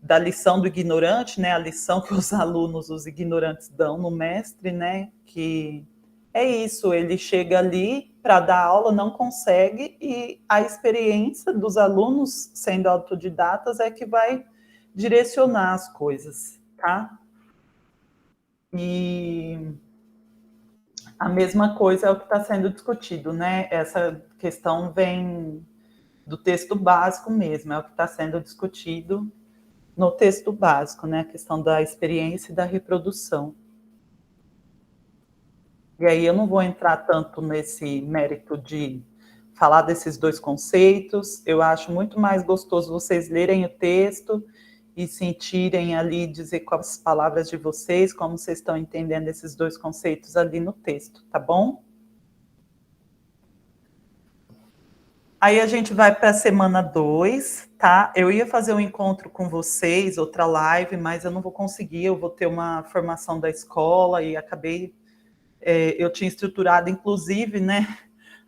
da lição do ignorante, né, a lição que os alunos, os ignorantes, dão no mestre, né, que é isso, ele chega ali para dar aula, não consegue, e a experiência dos alunos, sendo autodidatas, é que vai direcionar as coisas, tá? E a mesma coisa é o que está sendo discutido, né? Essa questão vem do texto básico mesmo, é o que está sendo discutido no texto básico, né? A questão da experiência e da reprodução. E aí eu não vou entrar tanto nesse mérito de falar desses dois conceitos, eu acho muito mais gostoso vocês lerem o texto e sentirem ali, dizer com as palavras de vocês, como vocês estão entendendo esses dois conceitos ali no texto, tá bom? Aí a gente vai para a semana 2, tá? Eu ia fazer um encontro com vocês, outra live, mas eu não vou conseguir, eu vou ter uma formação da escola e acabei, eu tinha estruturado, inclusive, né,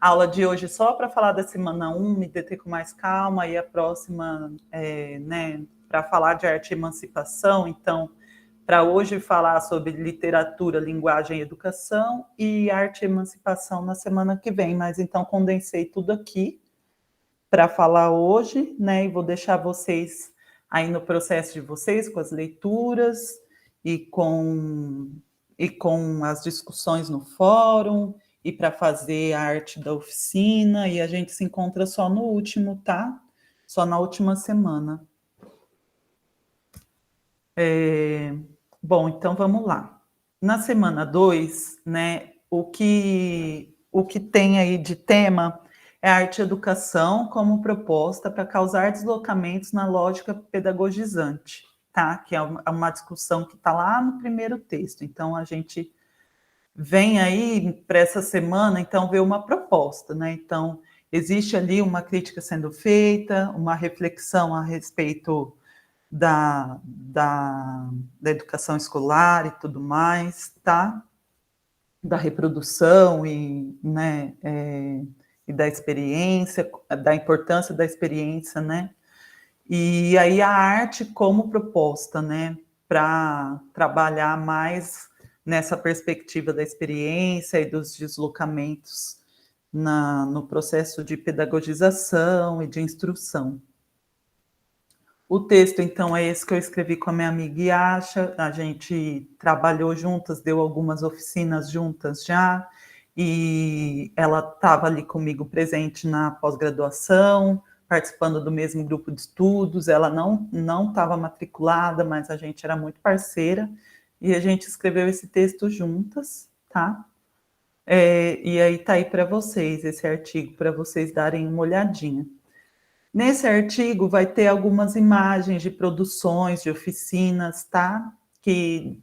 a aula de hoje só para falar da semana 1, me deter com mais calma, e a próxima, né, para falar de arte e emancipação. Então, para hoje falar sobre literatura, linguagem e educação, e arte e emancipação na semana que vem. Mas então condensei tudo aqui para falar hoje, né? E vou deixar vocês aí no processo de vocês, com as leituras e com as discussões no fórum, e para fazer a arte da oficina, e a gente se encontra só no último, tá? Só na última semana. Bom, então vamos lá. Na semana 2, né, o que tem aí de tema é a arte e educação como proposta para causar deslocamentos na lógica pedagogizante, tá? Que é uma discussão que está lá no primeiro texto. Então, a gente vem aí para essa semana, então, ver uma proposta, né? Então, existe ali uma crítica sendo feita, uma reflexão a respeito da educação escolar e tudo mais, tá? Da reprodução e, né, e da experiência, da importância da experiência, né? E aí a arte como proposta, né, para trabalhar mais nessa perspectiva da experiência e dos deslocamentos no processo de pedagogização e de instrução. O texto, então, é esse que eu escrevi com a minha amiga Yasha, a gente trabalhou juntas, deu algumas oficinas juntas já, e ela estava ali comigo presente na pós-graduação, participando do mesmo grupo de estudos, ela não estava matriculada, mas a gente era muito parceira, e a gente escreveu esse texto juntas, tá? E aí tá aí para vocês, esse artigo, para vocês darem uma olhadinha. Nesse artigo vai ter algumas imagens de produções, de oficinas, tá? Que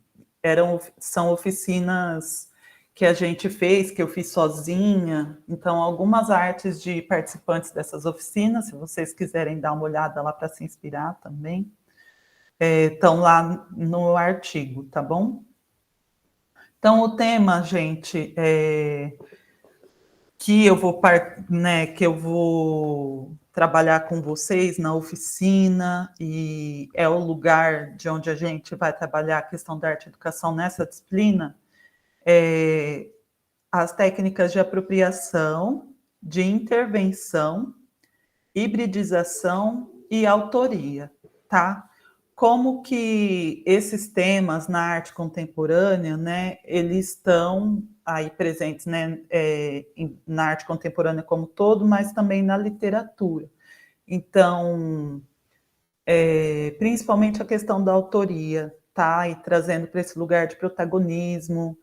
são oficinas que a gente fez, que eu fiz sozinha. Então, algumas artes de participantes dessas oficinas, se vocês quiserem dar uma olhada lá para se inspirar também, estão lá no artigo, tá bom? Então, o tema, gente, que eu vou trabalhar com vocês na oficina, e é o lugar de onde a gente vai trabalhar a questão da arte e educação nessa disciplina, as técnicas de apropriação, de intervenção, hibridização e autoria, tá? Como que esses temas na arte contemporânea, né, eles estão aí presentes, né, na arte contemporânea como todo, mas também na literatura. Então, principalmente a questão da autoria, tá? E trazendo para esse lugar de protagonismo,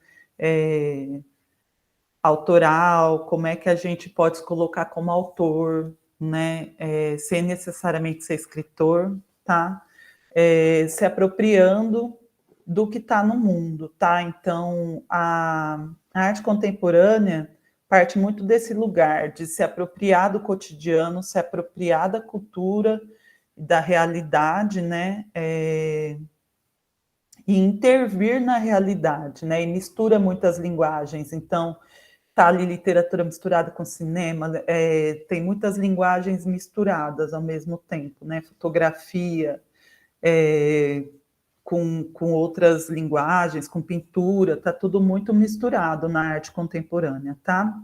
autoral, como é que a gente pode se colocar como autor, né? Sem necessariamente ser escritor, tá? Se apropriando do que está no mundo, tá? Então, a arte contemporânea parte muito desse lugar de se apropriar do cotidiano, se apropriar da cultura, da realidade, né? E intervir na realidade, né? E mistura muitas linguagens. Então, tá ali literatura misturada com cinema, tem muitas linguagens misturadas ao mesmo tempo, né? Fotografia, com outras linguagens, com pintura, tá tudo muito misturado na arte contemporânea, tá?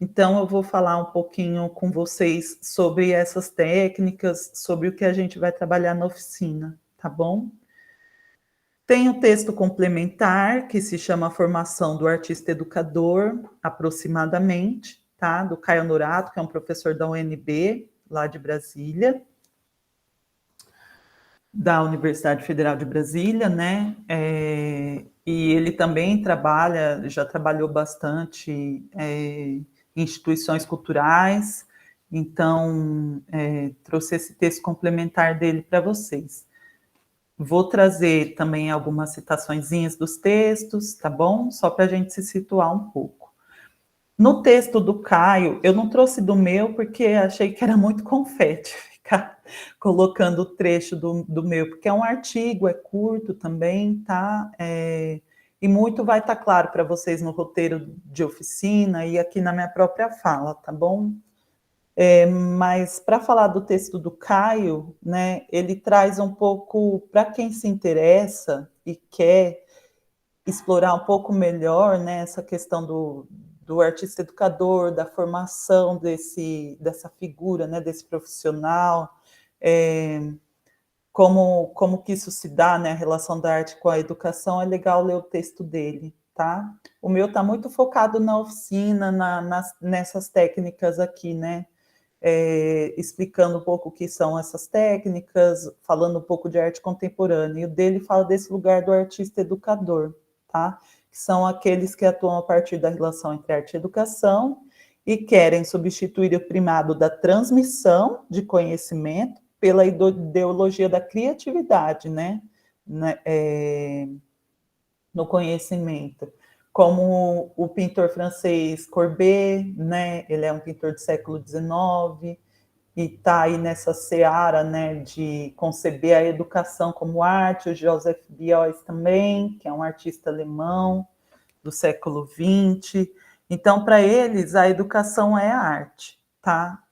Então, eu vou falar um pouquinho com vocês sobre essas técnicas, sobre o que a gente vai trabalhar na oficina, tá bom? Tem o texto complementar, que se chama Formação do Artista Educador, aproximadamente, tá? Do Caio Norato, que é um professor da UNB, lá de Brasília, da Universidade Federal de Brasília, né? E ele também já trabalhou bastante em instituições culturais, então trouxe esse texto complementar dele para vocês. Vou trazer também algumas citaçõezinhas dos textos, tá bom? Só para a gente se situar um pouco. No texto do Caio, eu não trouxe do meu porque achei que era muito confete ficar colocando o trecho do meu, porque é um artigo, é curto também, tá? E muito vai estar claro para vocês no roteiro de oficina e aqui na minha própria fala, tá bom? Mas para falar do texto do Caio, né, ele traz um pouco, para quem se interessa e quer explorar um pouco melhor, né, essa questão do artista educador, da formação dessa figura, né, desse profissional, como que isso se dá, né, a relação da arte com a educação, é legal ler o texto dele, tá? O meu está muito focado na oficina, nessas técnicas aqui, né, explicando um pouco o que são essas técnicas, falando um pouco de arte contemporânea. E o dele fala desse lugar do artista educador, tá? Que são aqueles que atuam a partir da relação entre arte e educação e querem substituir o primado da transmissão de conhecimento pela ideologia da criatividade, né? No conhecimento. Como o pintor francês Courbet, né? Ele é um pintor do século XIX e está aí nessa seara, né, de conceber a educação como arte. O Joseph Beuys também, que é um artista alemão do século XX. Então, para eles, a educação é a arte, tá?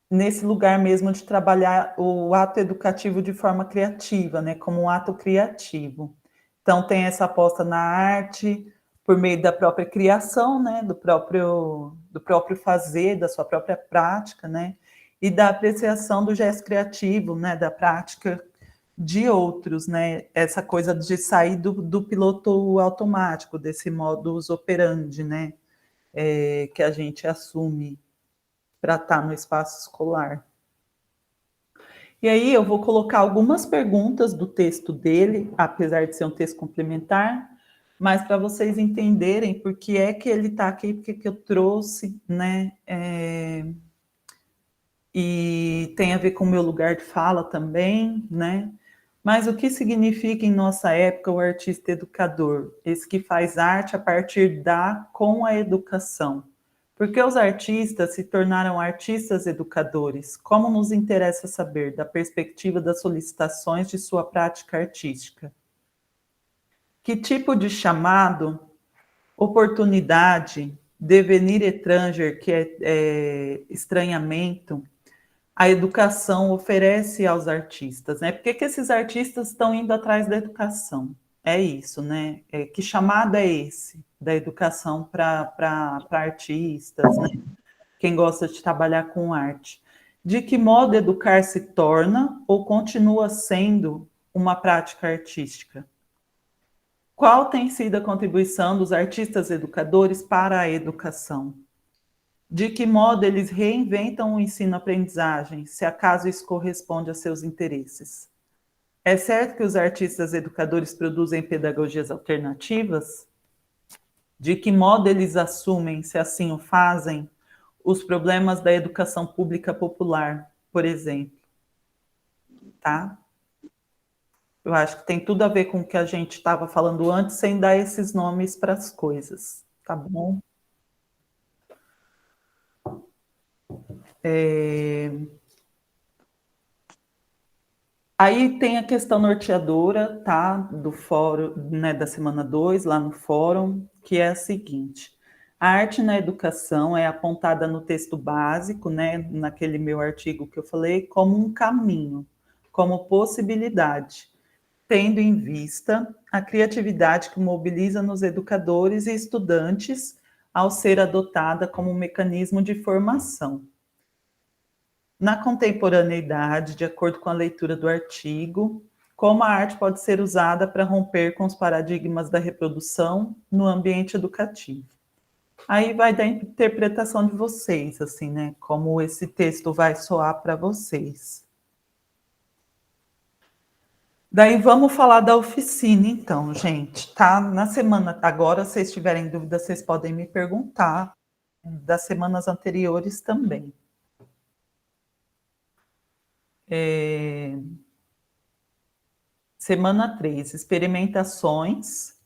Nesse lugar mesmo de trabalhar o ato educativo de forma criativa, né, como um ato criativo. Então, tem essa aposta na arte por meio da própria criação, né, do próprio fazer, da sua própria prática, né, e da apreciação do gesto criativo, né, da prática de outros, né, essa coisa de sair do piloto automático, desse modus operandi, né, que a gente assume para estar no espaço escolar. E aí eu vou colocar algumas perguntas do texto dele, apesar de ser um texto complementar, mas para vocês entenderem por que é que ele está aqui, porque que eu trouxe, né? E tem a ver com o meu lugar de fala também, né? Mas o que significa em nossa época o artista educador? Esse que faz arte a partir com a educação. Porque os artistas se tornaram artistas educadores? Como nos interessa saber da perspectiva das solicitações de sua prática artística? Que tipo de chamado, oportunidade, devenir étranger, que é estranhamento, a educação oferece aos artistas, né? Por que esses artistas estão indo atrás da educação? é isso, né? Que chamado é esse da educação para artistas, né? Quem gosta de trabalhar com arte? De que modo educar se torna ou continua sendo uma prática artística? Qual tem sido a contribuição dos artistas educadores para a educação? De que modo eles reinventam o ensino-aprendizagem, se acaso isso corresponde a seus interesses? É certo que os artistas educadores produzem pedagogias alternativas? De que modo eles assumem, se assim o fazem, os problemas da educação pública popular, por exemplo? Tá? Eu acho que tem tudo a ver com o que a gente estava falando antes, sem dar esses nomes para as coisas, tá bom? Aí tem a questão norteadora, tá? Do fórum, né, da semana 2, lá no fórum, que é a seguinte: a arte na educação é apontada no texto básico, né, naquele meu artigo que eu falei, como um caminho, como possibilidade, tendo em vista a criatividade que mobiliza nos educadores e estudantes ao ser adotada como um mecanismo de formação. Na contemporaneidade, de acordo com a leitura do artigo, como a arte pode ser usada para romper com os paradigmas da reprodução no ambiente educativo. Aí vai da interpretação de vocês, assim, né? Como esse texto vai soar para vocês. Daí vamos falar da oficina, então, gente, tá? Na semana, agora, se vocês tiverem dúvida, vocês podem me perguntar, das semanas anteriores também. Semana 3, experimentações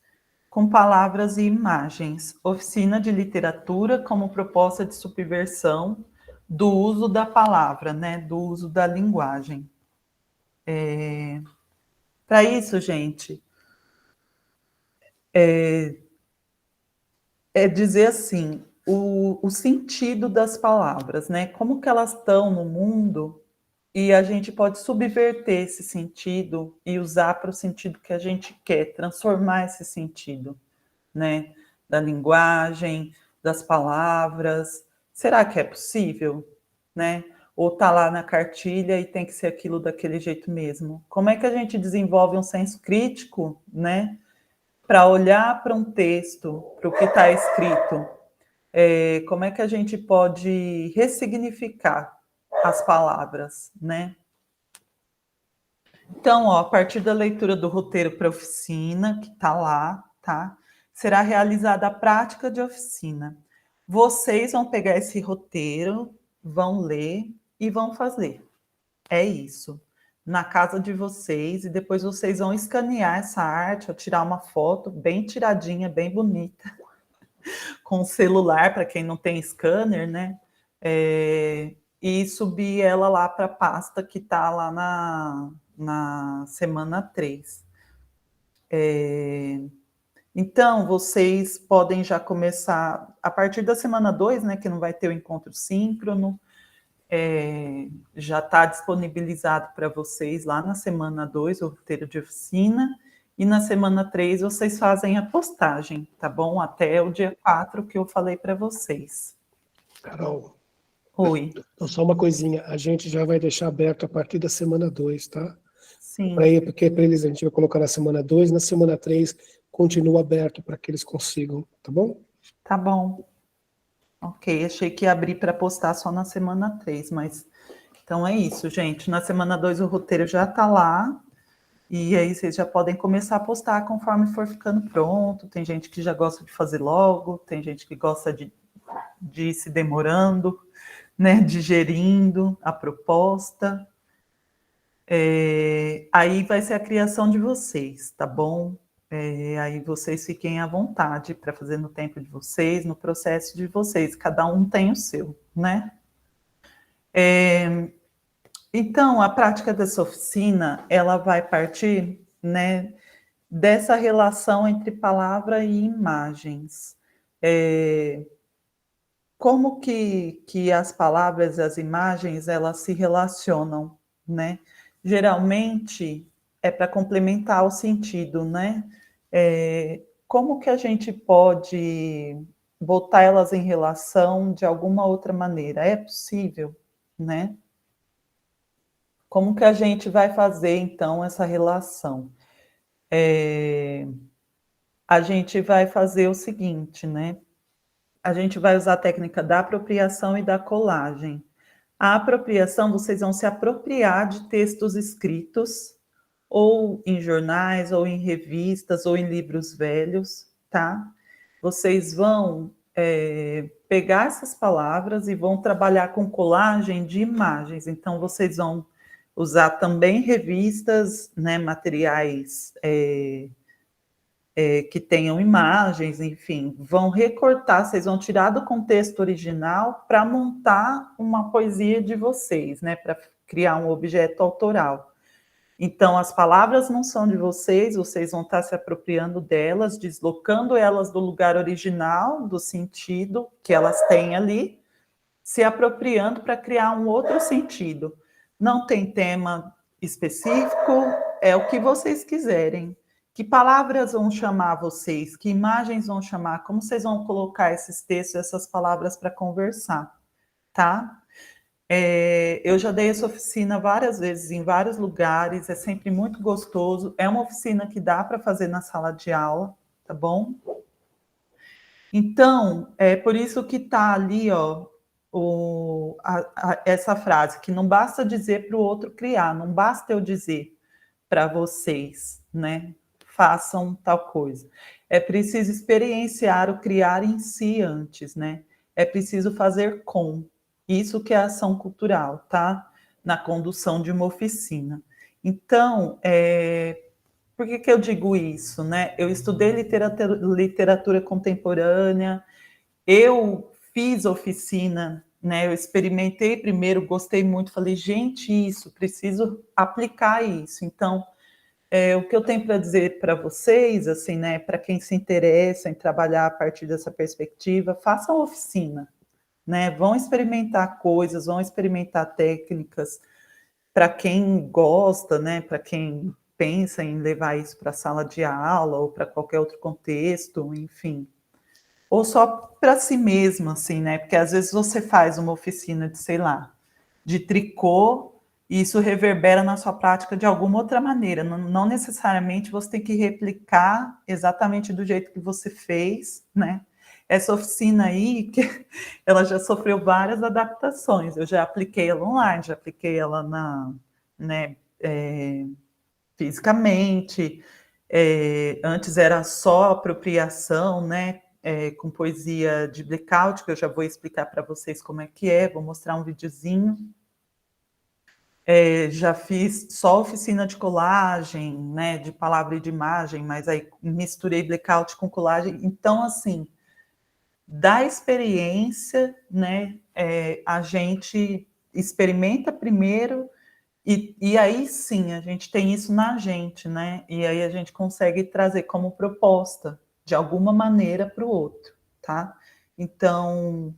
com palavras e imagens. Oficina de literatura como proposta de subversão do uso da palavra, né? Do uso da linguagem. Para isso, gente, é dizer assim, o sentido das palavras, né? Como que elas estão no mundo e a gente pode subverter esse sentido e usar para o sentido que a gente quer, transformar esse sentido, né? Da linguagem, das palavras. Será que é possível, né? Ou tá lá na cartilha e tem que ser aquilo daquele jeito mesmo? Como é que a gente desenvolve um senso crítico, né? Para olhar para um texto, para o que está escrito, como é que a gente pode ressignificar as palavras, né? Então, ó, a partir da leitura do roteiro para oficina, que está lá, tá? Será realizada a prática de oficina. Vocês vão pegar esse roteiro, vão ler e vão fazer. É isso. Na casa de vocês, e depois vocês vão escanear essa arte, ou tirar uma foto bem tiradinha, bem bonita, com o celular, para quem não tem scanner, né? E subir ela lá para a pasta que está lá na semana 3. Então, vocês podem já começar, a partir da semana 2, né, que não vai ter o encontro síncrono, já está disponibilizado para vocês lá na semana 2, o roteiro de oficina, e na semana 3 vocês fazem a postagem, tá bom? Até o dia 4 que eu falei para vocês. Carol. Oi. Então, só uma coisinha, a gente já vai deixar aberto a partir da semana 2, tá? Sim. Porque para eles a gente vai colocar na semana 2, na semana 3 continua aberto para que eles consigam, tá bom? Tá bom. Ok, achei que ia abrir para postar só na semana 3, mas... Então é isso, gente. Na semana 2 o roteiro já está lá, e aí vocês já podem começar a postar conforme for ficando pronto. Tem gente que já gosta de fazer logo, tem gente que gosta de ir se demorando, né, digerindo a proposta. Aí vai ser a criação de vocês, tá bom? Aí vocês fiquem à vontade para fazer no tempo de vocês, no processo de vocês. Cada um tem o seu, né? Então, a prática dessa oficina, ela vai partir, né, dessa relação entre palavra e imagens. Como que as palavras e as imagens, elas se relacionam, né? Geralmente, é para complementar o sentido, né? como que a gente pode botar elas em relação de alguma outra maneira? É possível, né? Como que a gente vai fazer, então, essa relação? A gente vai fazer o seguinte, né? A gente vai usar a técnica da apropriação e da colagem. A apropriação, vocês vão se apropriar de textos escritos, ou em jornais, ou em revistas, ou em livros velhos, tá? Vocês vão pegar essas palavras e vão trabalhar com colagem de imagens. Então, vocês vão usar também revistas, né, materiais que tenham imagens, enfim, vão recortar, vocês vão tirar do contexto original para montar uma poesia de vocês, né, para criar um objeto autoral. Então, as palavras não são de vocês, vocês vão estar se apropriando delas, deslocando elas do lugar original, do sentido que elas têm ali, se apropriando para criar um outro sentido. Não tem tema específico, é o que vocês quiserem. Que palavras vão chamar vocês? Que imagens vão chamar? Como vocês vão colocar esses textos, essas palavras para conversar, tá? Eu já dei essa oficina várias vezes, em vários lugares, é sempre muito gostoso. É uma oficina que dá para fazer na sala de aula, tá bom? Então, é por isso que está ali, ó, essa frase, que não basta dizer para o outro criar, não basta eu dizer para vocês, né? Façam tal coisa. É preciso experienciar o criar em si antes, né? É preciso fazer com. Isso que é ação cultural, tá? Na condução de uma oficina. Então, por que eu digo isso, né? Eu estudei literatura contemporânea, eu fiz oficina, né? Eu experimentei primeiro, gostei muito, falei, gente, isso, preciso aplicar isso. Então, o que eu tenho para dizer para vocês, assim, né? Para quem se interessa em trabalhar a partir dessa perspectiva, façam oficina, né? Vão experimentar coisas, vão experimentar técnicas. Para quem gosta, né? Para quem pensa em levar isso para a sala de aula ou para qualquer outro contexto, enfim. Ou só para si mesmo, assim, né? Porque às vezes você faz uma oficina de, sei lá, de tricô, e isso reverbera na sua prática de alguma outra maneira. Não necessariamente você tem que replicar exatamente do jeito que você fez, né? Essa oficina aí, que ela já sofreu várias adaptações. Eu já apliquei ela online, já apliquei ela fisicamente. Antes era só apropriação, né? Com poesia de blackout, que eu já vou explicar para vocês como é que é, vou mostrar um videozinho. Já fiz só oficina de colagem, né, de palavra e de imagem, mas aí misturei blackout com colagem. Então, assim, da experiência, né, a gente experimenta primeiro e aí sim a gente tem isso na gente, né? E aí a gente consegue trazer como proposta de alguma maneira para o outro, tá? Então,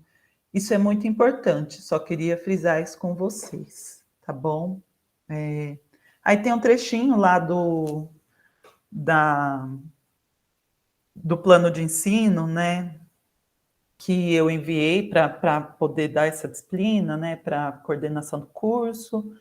isso é muito importante, só queria frisar isso com vocês, tá bom? Aí tem um trechinho lá do plano de ensino, né? Que eu enviei para poder dar essa disciplina, né? Para a coordenação do curso.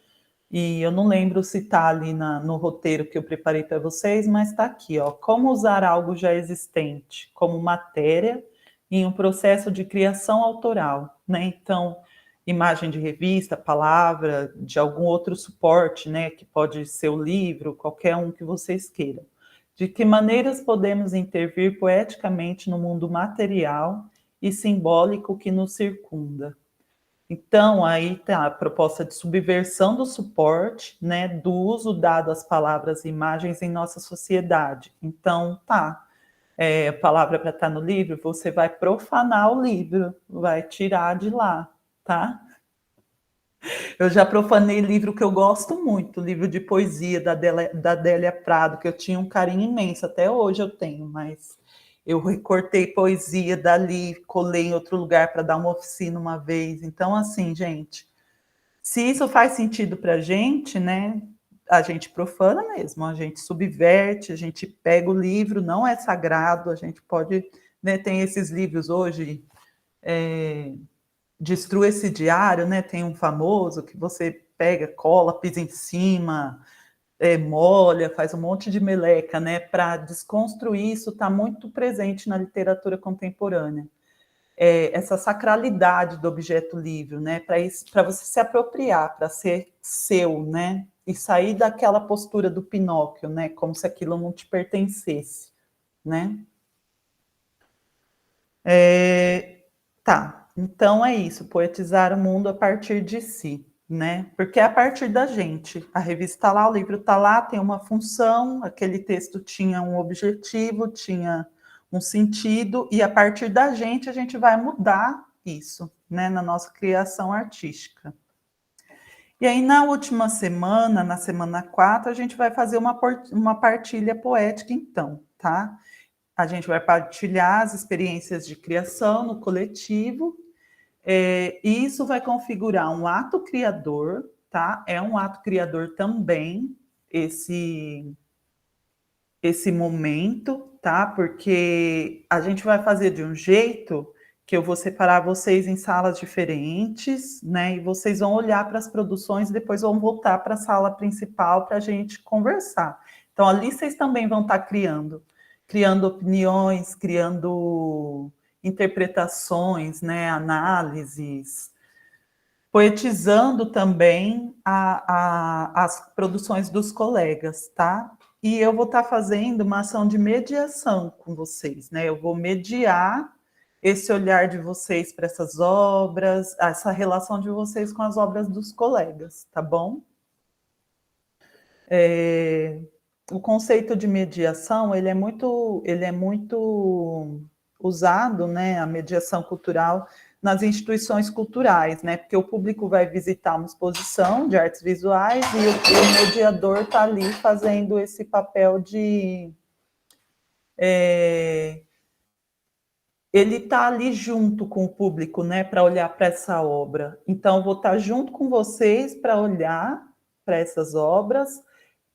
E eu não lembro se está ali no roteiro que eu preparei para vocês, mas está aqui, ó. Como usar algo já existente como matéria em um processo de criação autoral, né? Então, imagem de revista, palavra, de algum outro suporte, né? Que pode ser o livro, qualquer um que vocês queiram. De que maneiras podemos intervir poeticamente no mundo material e simbólico que nos circunda? Então, aí está a proposta de subversão do suporte, né, do uso dado às palavras e imagens em nossa sociedade. Então, a palavra para estar no livro, você vai profanar o livro, vai tirar de lá, tá? Eu já profanei livro que eu gosto muito, livro de poesia da Adélia Prado, que eu tinha um carinho imenso, até hoje eu tenho, mas eu recortei poesia dali, colei em outro lugar para dar uma oficina uma vez. Então, assim, gente, se isso faz sentido para a gente, né, a gente profana mesmo, a gente subverte, a gente pega o livro, não é sagrado, a gente pode, né, tem esses livros hoje, Destrua esse diário, né, tem um famoso que você pega, cola, pisa em cima, molha, faz um monte de meleca, né, para desconstruir isso, está muito presente na literatura contemporânea. Essa sacralidade do objeto livre, né, para você se apropriar, para ser seu, né, e sair daquela postura do Pinóquio, né, como se aquilo não te pertencesse, né. Tá, então é isso, poetizar o mundo a partir de si, né, porque é a partir da gente, a revista está lá, o livro está lá, tem uma função, aquele texto tinha um objetivo, tinha um sentido, e a partir da gente a gente vai mudar isso, né, na nossa criação artística. E aí, na última semana, na semana 4, a gente vai fazer uma partilha poética, então, tá? A gente vai partilhar as experiências de criação no coletivo, e isso vai configurar um ato criador, tá? É um ato criador também, esse momento, tá? Porque a gente vai fazer de um jeito que eu vou separar vocês em salas diferentes, né? E vocês vão olhar para as produções e depois vão voltar para a sala principal para a gente conversar. Então, ali vocês também vão estar criando opiniões, criando interpretações, né? Análises, poetizando também as produções dos colegas, tá? E eu vou estar fazendo uma ação de mediação com vocês, né? Eu vou mediar esse olhar de vocês para essas obras, essa relação de vocês com as obras dos colegas, tá bom? O conceito de mediação, ele é muito usado, né? A mediação cultural nas instituições culturais, né? Porque o público vai visitar uma exposição de artes visuais e o mediador está ali fazendo esse papel de... ele está ali junto com o público, né? Para olhar para essa obra. Então, eu vou estar junto com vocês para olhar para essas obras.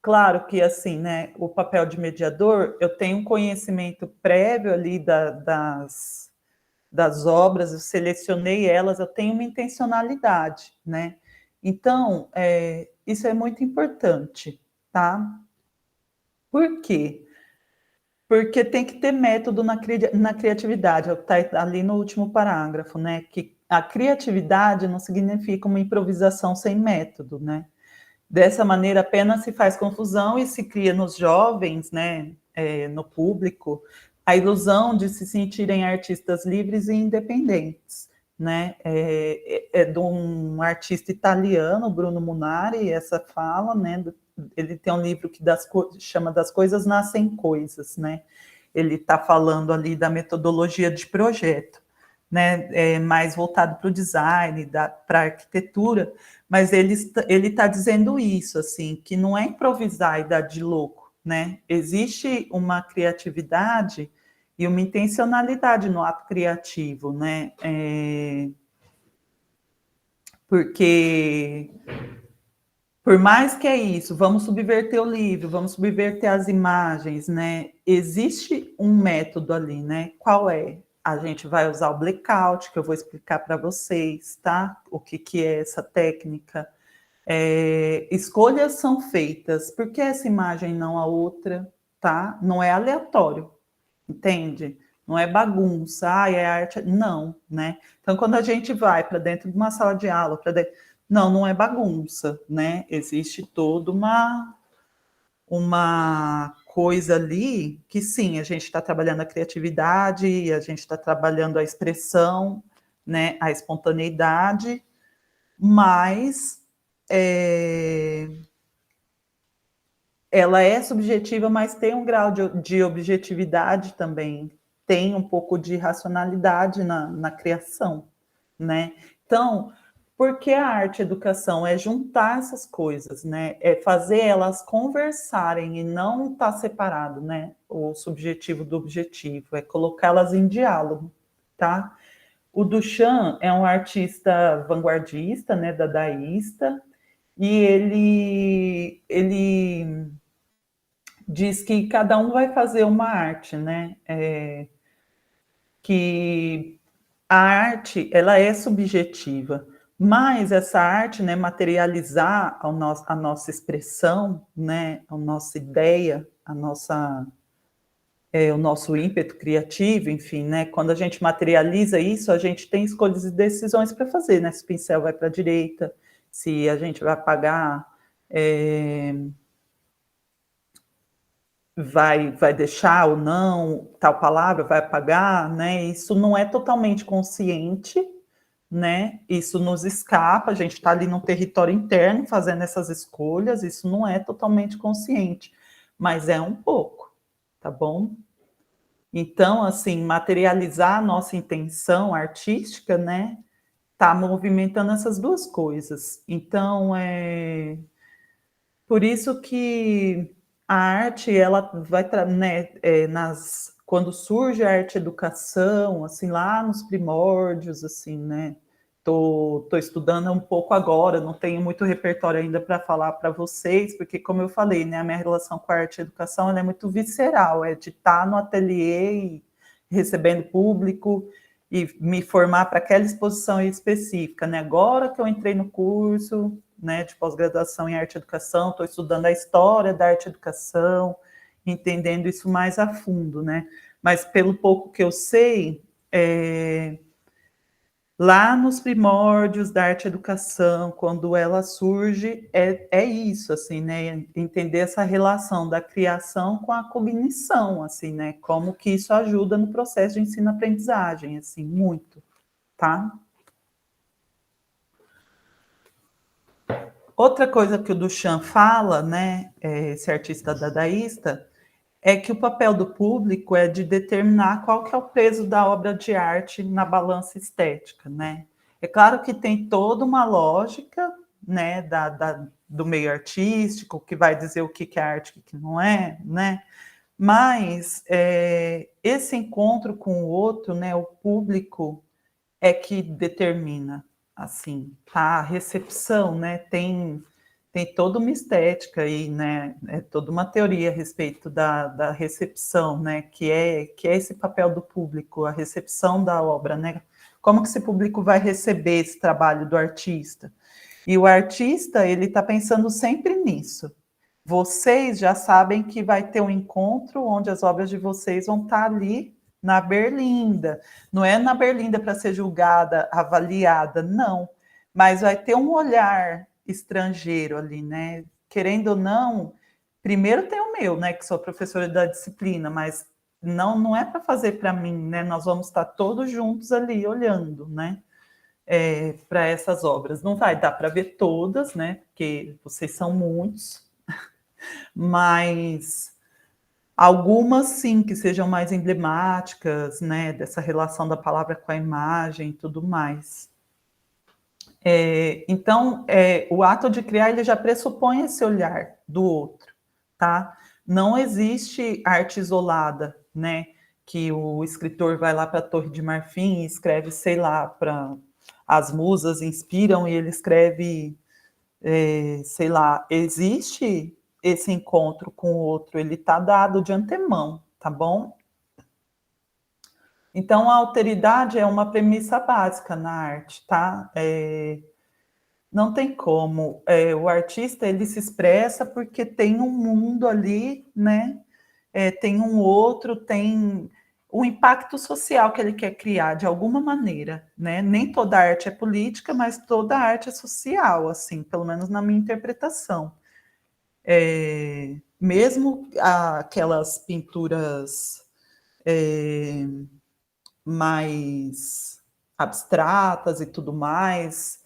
Claro que, assim, né, o papel de mediador, eu tenho um conhecimento prévio ali das obras, eu selecionei elas, eu tenho uma intencionalidade, né? Então, isso é muito importante, tá? Por quê? Porque tem que ter método na criatividade, está ali no último parágrafo, né? Que a criatividade não significa uma improvisação sem método, né? Dessa maneira, apenas se faz confusão e se cria nos jovens, né, no público, a ilusão de se sentirem artistas livres e independentes, né? É de um artista italiano, Bruno Munari, essa fala, né? Ele tem um livro que chama Das Coisas Nascem Coisas, né? Ele está falando ali da metodologia de projeto, né? Mais voltado para o design, para a arquitetura, mas ele está dizendo isso, assim, que não é improvisar e dar de louco, né? Existe uma criatividade e uma intencionalidade no ato criativo, né? Porque, por mais que é isso, vamos subverter o livro, vamos subverter as imagens, né? Existe um método ali, né? Qual é? A gente vai usar o blackout, que eu vou explicar para vocês, tá? O que é essa técnica. Escolhas são feitas, por que essa imagem não a outra, tá? Não é aleatório, entende? Não é bagunça, é arte, não, né? Então, quando a gente vai para dentro de uma sala de aula, não é bagunça, né? Existe toda uma coisa ali que, sim, a gente está trabalhando a criatividade, a gente está trabalhando a expressão, né? A espontaneidade, mas ela é subjetiva, mas tem um grau de objetividade também, tem um pouco de racionalidade na criação, né? Então, por que a arte e a educação? É juntar essas coisas, né? É fazer elas conversarem e não estar separado, né? O subjetivo do objetivo, é colocá-las em diálogo, tá? O Duchamp é um artista vanguardista, né? Dadaísta, e ele diz que cada um vai fazer uma arte, né? Que a arte, ela é subjetiva, mas essa arte, né, materializar a nossa expressão, né, a nossa ideia, o nosso ímpeto criativo, enfim, né, quando a gente materializa isso, a gente tem escolhas e decisões para fazer, né, se o pincel vai para a direita, se a gente vai apagar, vai deixar ou não tal palavra, vai apagar, né? Isso não é totalmente consciente, né? Isso nos escapa, a gente está ali no território interno fazendo essas escolhas, isso não é totalmente consciente, mas é um pouco, tá bom? Então, assim, materializar a nossa intenção artística, né? Tá movimentando essas duas coisas. Então, por isso que a arte, ela vai, né, quando surge a arte-educação, assim, lá nos primórdios, assim, né, tô estudando um pouco agora, não tenho muito repertório ainda para falar para vocês, porque, como eu falei, né, a minha relação com a arte-educação, ela é muito visceral, é de estar no ateliê e recebendo público, e me formar para aquela exposição específica, né, agora que eu entrei no curso, né, de pós-graduação em arte-educação, estou estudando a história da arte-educação, entendendo isso mais a fundo, né? Mas pelo pouco que eu sei, lá nos primórdios da arte-educação, quando ela surge, é isso, assim, né? Entender essa relação da criação com a cognição, assim, né? Como que isso ajuda no processo de ensino-aprendizagem, assim, muito, tá? Outra coisa que o Duchamp fala, né, esse artista dadaísta, é que o papel do público é de determinar qual que é o peso da obra de arte na balança estética, né? É claro que tem toda uma lógica, né, do meio artístico, que vai dizer o que é arte e o que não é, né? Mas esse encontro com o outro, né, o público, é que determina, assim, tá? A recepção, né, tem toda uma estética aí, né, toda uma teoria a respeito da recepção, né, que é esse papel do público, a recepção da obra, né, como que esse público vai receber esse trabalho do artista. E o artista, ele está pensando sempre nisso. Vocês já sabem que vai ter um encontro onde as obras de vocês vão estar ali na berlinda. Não é na berlinda para ser julgada, avaliada, não. Mas vai ter um olhar estrangeiro ali, né? Querendo ou não, primeiro tem o meu, né? Que sou professora da disciplina, mas não é para fazer para mim, né? Nós vamos estar todos juntos ali olhando, né? Para essas obras. Não vai dar para ver todas, né? Porque vocês são muitos, mas algumas sim que sejam mais emblemáticas, né, dessa relação da palavra com a imagem e tudo mais. Então, o ato de criar, ele já pressupõe esse olhar do outro, tá? Não existe arte isolada, né, que o escritor vai lá para a Torre de Marfim e escreve, sei lá, para as musas inspiram e ele escreve, sei lá, existe esse encontro com o outro, ele está dado de antemão, tá bom? Então, a alteridade é uma premissa básica na arte, tá? Não tem como. O artista, ele se expressa porque tem um mundo ali, né? Tem um outro, tem o impacto social que ele quer criar, de alguma maneira, né? Nem toda arte é política, mas toda arte é social, assim, pelo menos na minha interpretação. Mesmo aquelas pinturas mais abstratas e tudo mais,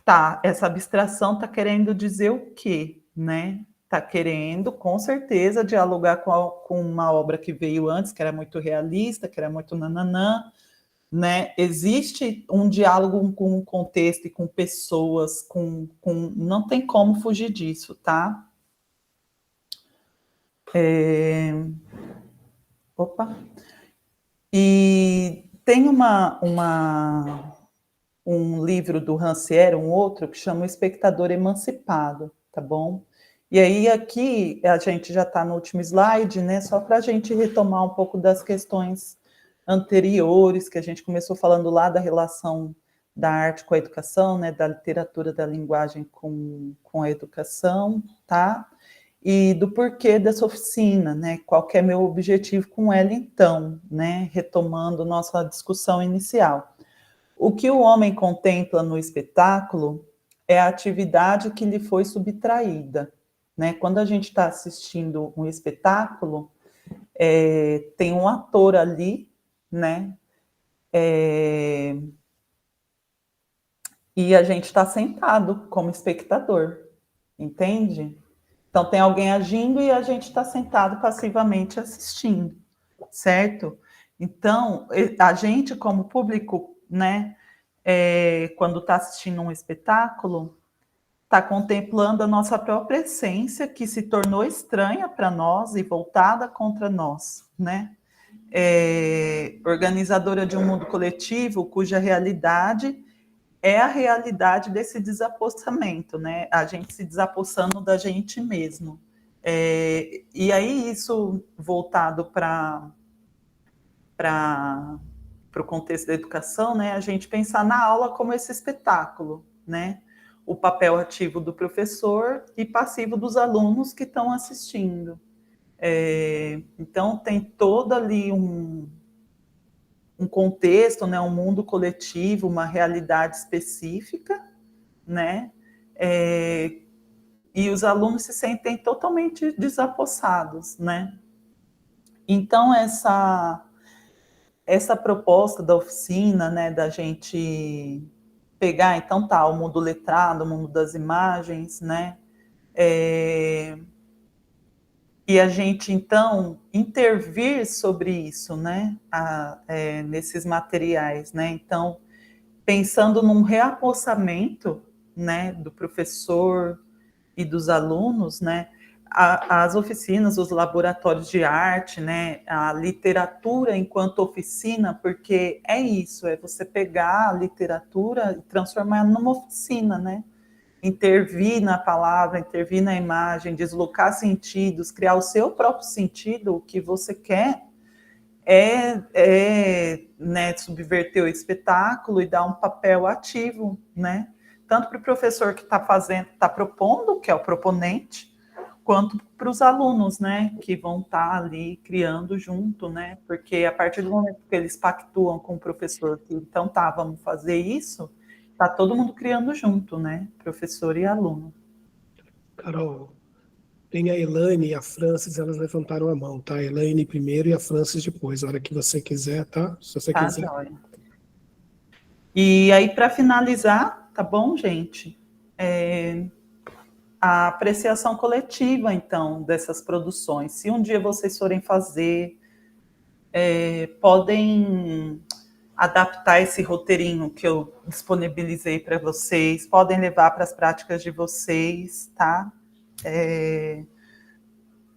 tá, essa abstração tá querendo dizer o quê, né? Tá querendo, com certeza, dialogar com uma obra que veio antes, que era muito realista, que era muito nananã, né? Existe um diálogo com o contexto e com pessoas, não tem como fugir disso, tá? Opa! E tem um livro do Rancière, um outro, que chama O Espectador Emancipado, tá bom? E aí aqui a gente já está no último slide, né? Só para a gente retomar um pouco das questões anteriores, que a gente começou falando lá da relação da arte com a educação, né? Da literatura, da linguagem com a educação, tá? E do porquê dessa oficina, né? Qual que é meu objetivo com ela, então, né? Retomando nossa discussão inicial. O que o homem contempla no espetáculo é a atividade que lhe foi subtraída, né? Quando a gente está assistindo um espetáculo, tem um ator ali, né? E a gente está sentado como espectador, entende? Então tem alguém agindo e a gente está sentado passivamente assistindo, certo? Então a gente como público, né? Quando está assistindo um espetáculo, está contemplando a nossa própria essência, que se tornou estranha para nós e voltada contra nós, né? Organizadora de um mundo coletivo, cuja realidade é a realidade desse desapossamento, né? A gente se desapossando da gente mesmo. E aí, isso voltado para o contexto da educação, né? A gente pensar na aula como esse espetáculo, né? O papel ativo do professor e passivo dos alunos que estão assistindo. Então, tem todo ali um contexto, né, um mundo coletivo, uma realidade específica, né? E os alunos se sentem totalmente desapossados, né? Então, essa proposta da oficina, né, da gente pegar, então tá, o mundo letrado, o mundo das imagens, né? E a gente, então, intervir sobre isso, né? Nesses materiais, né? Então, pensando num reapossamento, né, do professor e dos alunos, né? As oficinas, os laboratórios de arte, né? A literatura enquanto oficina, porque é isso, é você pegar a literatura e transformar numa oficina, né? Intervir na palavra, intervir na imagem, deslocar sentidos, criar o seu próprio sentido, o que você quer né, subverter o espetáculo e dar um papel ativo, né? Tanto para o professor que está fazendo, está propondo, que é o proponente, quanto para os alunos, né, que vão estar ali criando junto, né? Porque a partir do momento que eles pactuam com o professor, que então tá, vamos fazer isso, tá todo mundo criando junto, né? Professor e aluno. Carol, tem a Elaine e a Francis, elas levantaram a mão, tá? A Elaine primeiro e a Francis depois, a hora que você quiser, tá? Se você Tá, quiser. joia. E aí, para finalizar, tá bom, gente? A apreciação coletiva, então, dessas produções. Se um dia vocês forem fazer, podem adaptar esse roteirinho que eu disponibilizei para vocês, podem levar para as práticas de vocês, tá?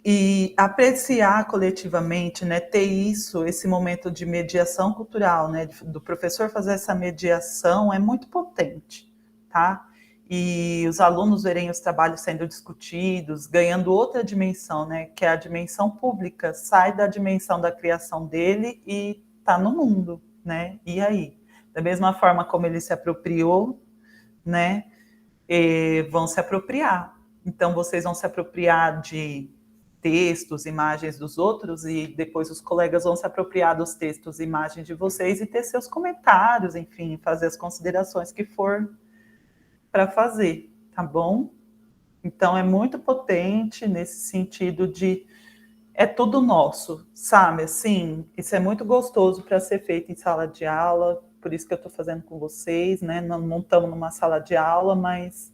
E apreciar coletivamente, né, ter isso, esse momento de mediação cultural, né, do professor fazer essa mediação é muito potente, tá? E os alunos verem os trabalhos sendo discutidos, ganhando outra dimensão, né, que é a dimensão pública, sai da dimensão da criação dele e tá no mundo, né? E aí? Da mesma forma como ele se apropriou, né, vão se apropriar. Então, vocês vão se apropriar de textos, imagens dos outros, e depois os colegas vão se apropriar dos textos e imagens de vocês e ter seus comentários, enfim, fazer as considerações que for para fazer, tá bom? Então, é muito potente nesse sentido de é tudo nosso, sabe? Assim, isso é muito gostoso para ser feito em sala de aula, por isso que eu estou fazendo com vocês, né? Não estamos numa sala de aula, mas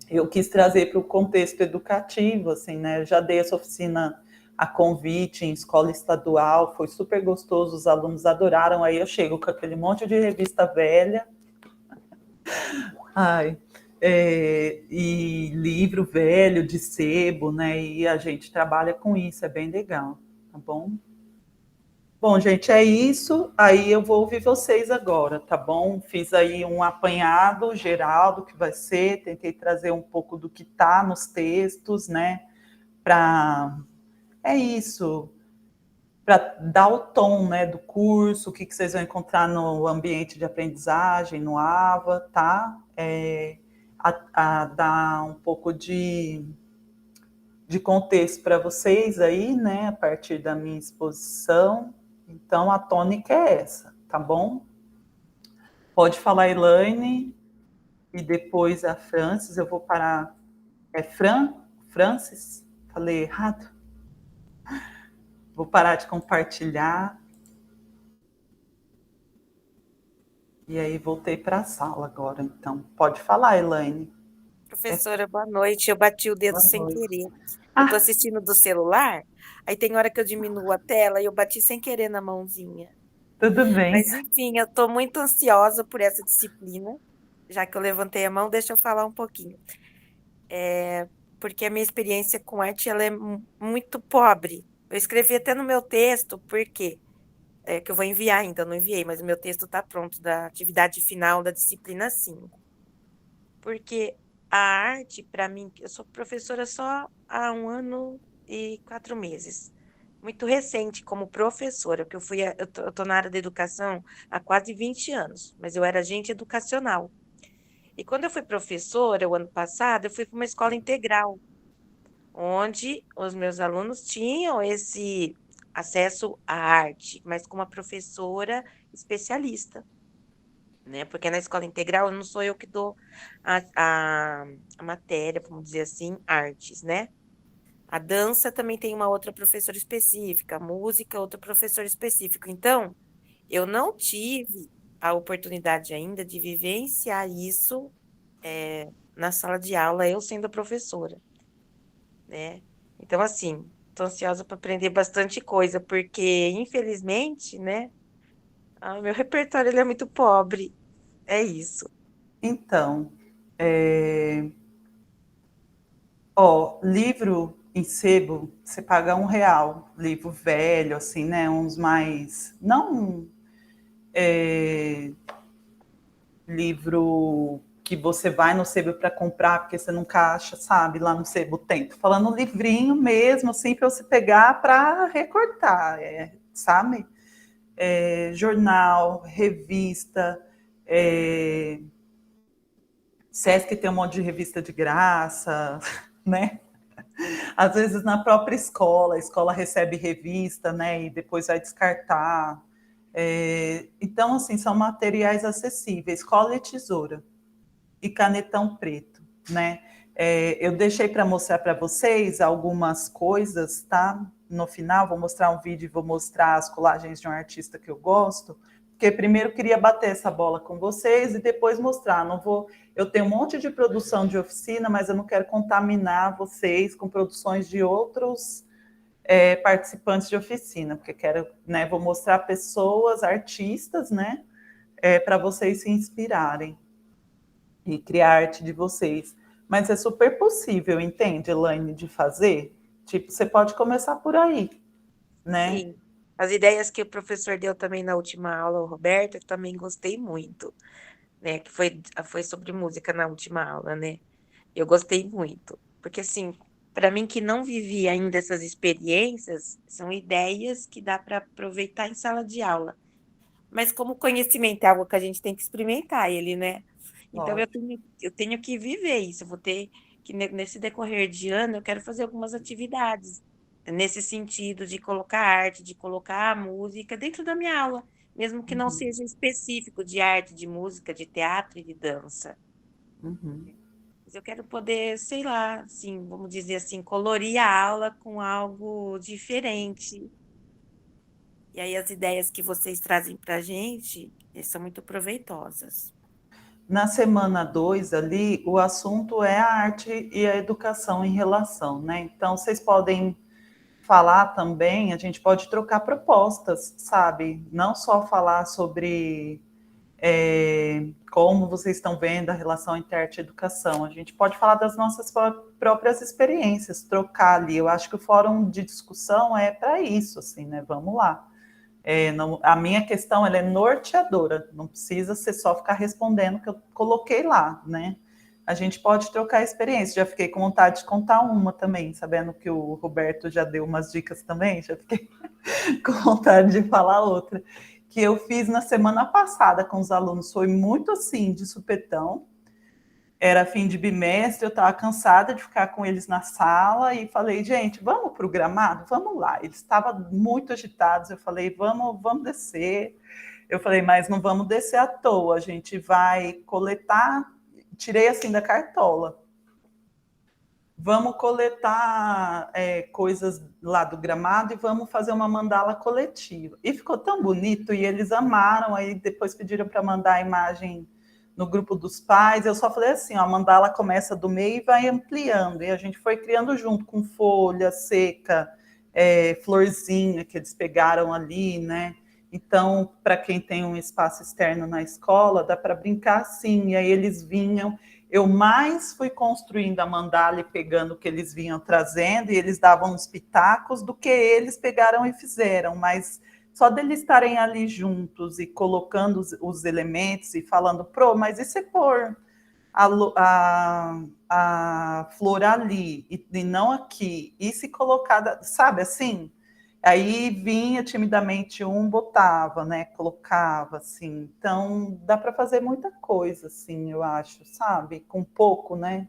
eu quis trazer para o contexto educativo, assim, né? Eu já dei essa oficina a convite em escola estadual, foi super gostoso, os alunos adoraram. Aí eu chego com aquele monte de revista velha, e livro velho de sebo, né? E a gente trabalha com isso, é bem legal, tá bom? Bom, gente, é isso. Aí eu vou ouvir vocês agora, tá bom? Fiz aí um apanhado geral do que vai ser, tentei trazer um pouco do que está nos textos, né? É isso, para dar o tom, né, do curso, o que vocês vão encontrar no ambiente de aprendizagem, no AVA, tá? A dar um pouco de contexto para vocês aí, né, a partir da minha exposição. Então, a tônica é essa, tá bom? Pode falar, Elaine, e depois a Francis, eu vou parar. É Francis? Falei errado? Vou parar de compartilhar. E aí, voltei para a sala agora, então. Pode falar, Elaine. Professora, boa noite. Eu bati o dedo Boa sem noite. querer. Eu estou assistindo do celular, aí tem hora que eu diminuo a tela e eu bati sem querer na mãozinha. Tudo bem. Mas, enfim, eu estou muito ansiosa por essa disciplina. Já que eu levantei a mão, deixa eu falar um pouquinho. Porque a minha experiência com arte ela é muito pobre. Eu escrevi até no meu texto, porque que eu vou enviar ainda, eu não enviei, mas o meu texto está pronto, da atividade final da disciplina 5. Porque a arte, para mim, eu sou professora só há 1 ano e 4 meses. Muito recente como professora, porque eu tô na área da educação há quase 20 anos, mas eu era agente educacional. E quando eu fui professora, o ano passado, eu fui para uma escola integral, onde os meus alunos tinham esse acesso à arte, mas com uma professora especialista, né? Porque na escola integral não sou eu que dou a matéria, vamos dizer assim, artes, né? A dança também tem uma outra professora específica, a música, outra professora específica. Então, eu não tive a oportunidade ainda de vivenciar isso na sala de aula, eu sendo a professora, né? Então, assim, estou ansiosa para aprender bastante coisa, porque, infelizmente, né, o meu repertório ele é muito pobre. É isso. Então, livro em sebo, você paga R$ 1, livro velho, assim, né? Uns mais. Não livro que você vai no sebo para comprar, porque você nunca acha, sabe? Lá no sebo tem. Tô falando livrinho mesmo, assim, para você pegar para recortar, sabe? Jornal, revista, Sesc tem um monte de revista de graça, né? Às vezes na própria escola, a escola recebe revista, né, e depois vai descartar. Então, assim, são materiais acessíveis, cola e tesoura e canetão preto, né? Eu deixei para mostrar para vocês algumas coisas, tá? No final, vou mostrar um vídeo e vou mostrar as colagens de um artista que eu gosto, porque primeiro eu queria bater essa bola com vocês e depois mostrar. Não vou. Eu tenho um monte de produção de oficina, mas eu não quero contaminar vocês com produções de outros participantes de oficina, porque quero, né? Vou mostrar pessoas, artistas, né? Para vocês se inspirarem e criar a arte de vocês. Mas é super possível, entende, Elaine, de fazer? Tipo, você pode começar por aí, né? Sim. As ideias que o professor deu também na última aula, o Roberto, eu também gostei muito, né? Que foi sobre música na última aula, né? Eu gostei muito. Porque, assim, para mim que não vivi ainda essas experiências, são ideias que dá para aproveitar em sala de aula. Mas como conhecimento é algo que a gente tem que experimentar ele, né? Então eu tenho que viver isso, eu vou ter que, nesse decorrer de ano, eu quero fazer algumas atividades nesse sentido de colocar arte, de colocar a música dentro da minha aula, mesmo que não seja específico de arte, de música, de teatro e de dança. Mas eu quero poder, sei lá, assim, vamos dizer assim, colorir a aula com algo diferente. E aí as ideias que vocês trazem para a gente são muito proveitosas. Na semana 2 ali, o assunto é a arte e a educação em relação, né? Então, vocês podem falar também, a gente pode trocar propostas, sabe? Não só falar sobre como vocês estão vendo a relação entre arte e educação. A gente pode falar das nossas próprias experiências, trocar ali. Eu acho que o fórum de discussão é para isso, assim, né? Vamos lá. A minha questão ela é norteadora, não precisa ser só ficar respondendo que eu coloquei lá, né? A gente pode trocar experiência. Já fiquei com vontade de contar uma também, sabendo que o Roberto já deu umas dicas também, já fiquei com vontade de falar outra. Que eu fiz na semana passada com os alunos, foi muito assim, de supetão. Era fim de bimestre, eu estava cansada de ficar com eles na sala e falei, gente, vamos para o gramado? Vamos lá. Eles estavam muito agitados, eu falei, vamos descer. Eu falei, mas não vamos descer à toa, a gente vai coletar, tirei assim da cartola. Vamos coletar coisas lá do gramado e vamos fazer uma mandala coletiva. E ficou tão bonito, e eles amaram, aí depois pediram para mandar a imagem no grupo dos pais. Eu só falei assim, ó, a mandala começa do meio e vai ampliando, e a gente foi criando junto com folha seca, florzinha que eles pegaram ali, né? Então, para quem tem um espaço externo na escola, dá para brincar assim, e aí eles vinham. Eu mais fui construindo a mandala e pegando o que eles vinham trazendo, e eles davam uns pitacos, do que eles pegaram e fizeram, mas só deles estarem ali juntos e colocando os elementos e falando, mas e se pôr a flor ali e não aqui? E se colocar, sabe assim? Aí vinha timidamente um, botava, né? Colocava, assim. Então, dá para fazer muita coisa, assim, eu acho, sabe? Com pouco, né?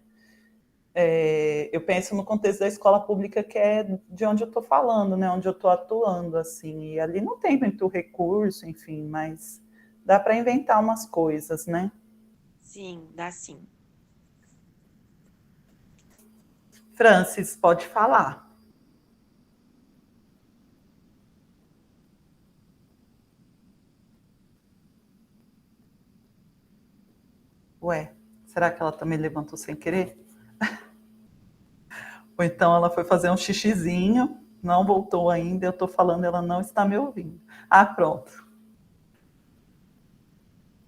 Eu penso no contexto da escola pública, que é de onde eu estou falando, né? Onde eu estou atuando, assim. E ali não tem muito recurso, enfim, mas dá para inventar umas coisas, né? Sim, dá sim. Francis, pode falar. Ué, será que ela também levantou sem querer? Ou então ela foi fazer um xixizinho, não voltou ainda, eu estou falando, ela não está me ouvindo. Ah, pronto.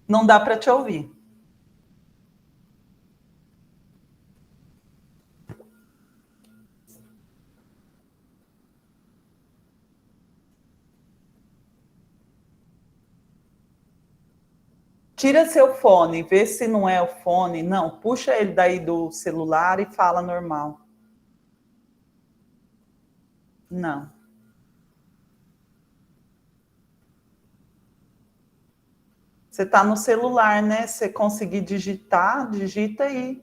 Não dá para te ouvir. Tira seu fone, vê se não é o fone. Não, puxa ele daí do celular e fala normal. Não. Você está no celular, né? Se você conseguir digitar, digita aí.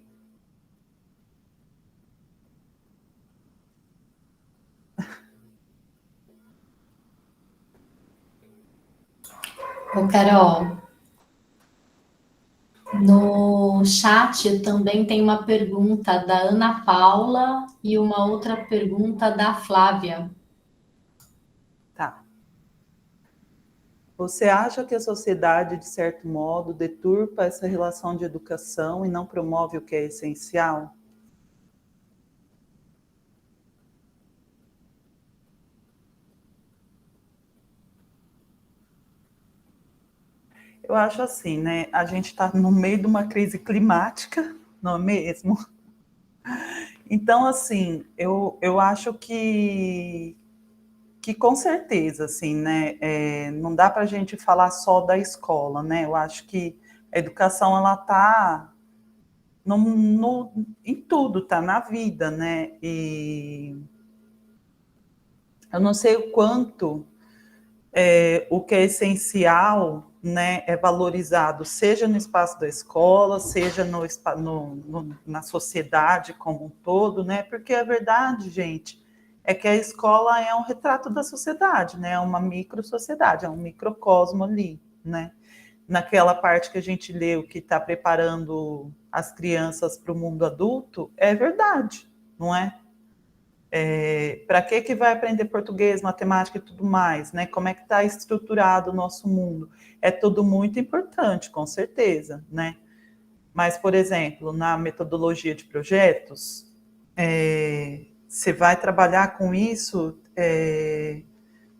Ô, Carol, no chat também tem uma pergunta da Ana Paula e uma outra pergunta da Flávia. Tá. Você acha que a sociedade, de certo modo, deturpa essa relação de educação e não promove o que é essencial? Eu acho assim, né? A gente está no meio de uma crise climática, não é mesmo? Então, assim, eu acho que com certeza, assim, né? Não dá para a gente falar só da escola, né? Eu acho que a educação, ela está em tudo, está na vida, né? E eu não sei o quanto o que é essencial, né, é valorizado, seja no espaço da escola, seja na sociedade como um todo, né? Porque a verdade, gente, é que a escola é um retrato da sociedade, né? É uma micro-sociedade, é um microcosmo ali, né? Naquela parte que a gente leu, que está preparando as crianças para o mundo adulto, é verdade, não é? Para que vai aprender português, matemática e tudo mais, né? Como é que está estruturado o nosso mundo? É tudo muito importante, com certeza, né? Mas, por exemplo, na metodologia de projetos, você vai trabalhar com isso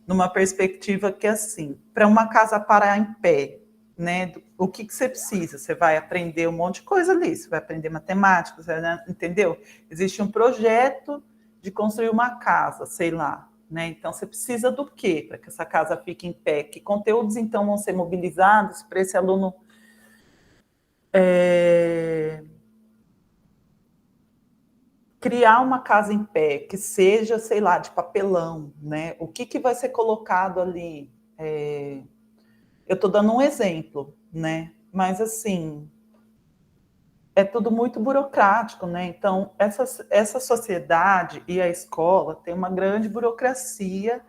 numa perspectiva que, assim, para uma casa parar em pé, né? O que você precisa? Você vai aprender um monte de coisa ali, você vai aprender matemática, entendeu? Existe um projeto de construir uma casa, sei lá, né? Então, você precisa do quê para que essa casa fique em pé? Que conteúdos, então, vão ser mobilizados para esse aluno criar uma casa em pé, que seja, sei lá, de papelão, né? O que vai ser colocado ali? Eu estou dando um exemplo, né? Mas, assim, é tudo muito burocrático, né? Então, essa sociedade e a escola tem uma grande burocracia,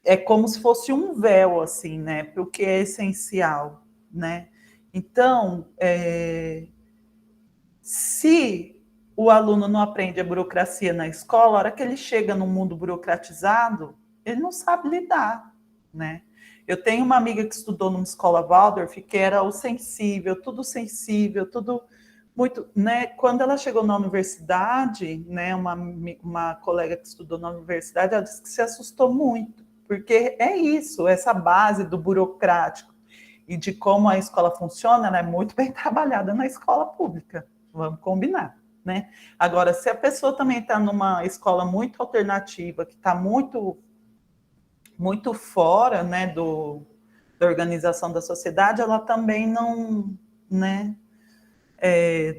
é como se fosse um véu, assim, né? Para o que é essencial, né? Então, se o aluno não aprende a burocracia na escola, a hora que ele chega num mundo burocratizado, ele não sabe lidar, né? Eu tenho uma amiga que estudou numa escola Waldorf, que era o sensível, tudo muito, né? Quando ela chegou na universidade, né, uma colega que estudou na universidade, ela disse que se assustou muito, porque é isso, essa base do burocrático e de como a escola funciona, ela é muito bem trabalhada na escola pública, vamos combinar, né? Agora, se a pessoa também está numa escola muito alternativa, que está muito fora, né, da organização da sociedade, ela também não, né?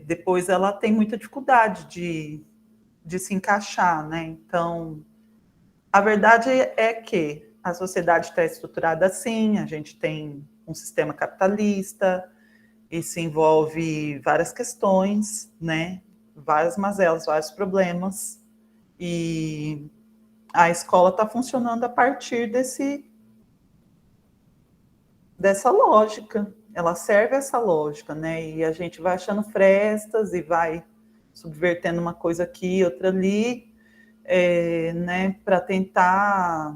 Depois ela tem muita dificuldade de se encaixar, né? Então, a verdade é que a sociedade está estruturada assim, a gente tem um sistema capitalista, isso envolve várias questões, né? Várias mazelas, vários problemas, e a escola está funcionando a partir dessa lógica. Ela serve essa lógica, né? E a gente vai achando frestas e vai subvertendo uma coisa aqui, outra ali, né? Para tentar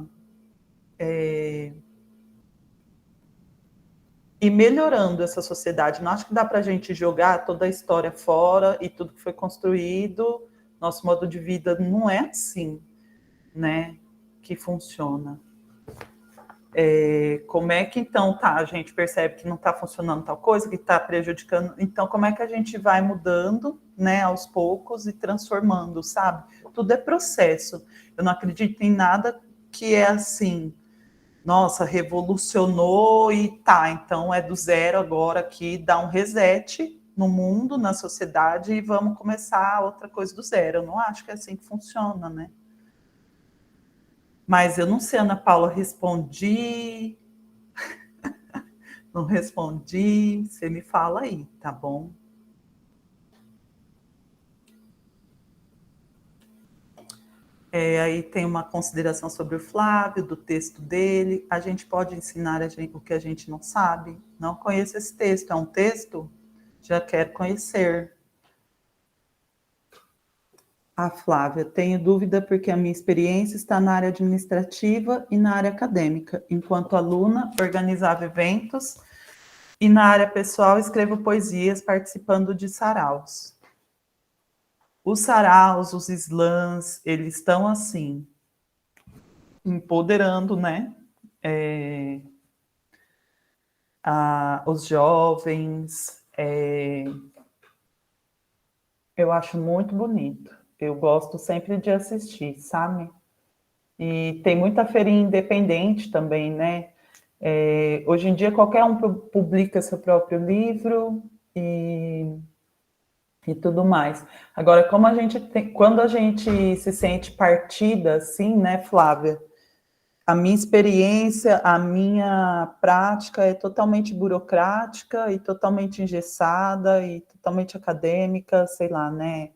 ir melhorando essa sociedade. Não acho que dá para a gente jogar toda a história fora e tudo que foi construído. Nosso modo de vida não é assim, né? Que funciona. Como é que então a gente percebe que não está funcionando tal coisa, que está prejudicando? Então, como é que a gente vai mudando, né, aos poucos e transformando, sabe? Tudo é processo. Eu não acredito em nada que é assim, nossa, revolucionou e então é do zero agora aqui, dá um reset no mundo, na sociedade e vamos começar outra coisa do zero. Eu não acho que é assim que funciona, né? Mas eu não sei, Ana Paula, respondi. Não respondi. Você me fala aí, tá bom? Aí tem uma consideração sobre o Flávio, do texto dele. A gente pode ensinar o que a gente não sabe? Não conheço esse texto. É um texto? Já quero conhecer. A Flávia, tenho dúvida porque a minha experiência está na área administrativa e na área acadêmica. Enquanto aluna, organizava eventos e na área pessoal escrevo poesias participando de saraus. Os saraus, os slams, eles estão assim, empoderando, né? Os jovens. Eu acho muito bonito. Eu gosto sempre de assistir, sabe? E tem muita feirinha independente também, né? Hoje em dia, qualquer um publica seu próprio livro e tudo mais. Agora, quando a gente se sente partida, assim, né, Flávia? A minha experiência, a minha prática é totalmente burocrática e totalmente engessada e totalmente acadêmica, sei lá, né?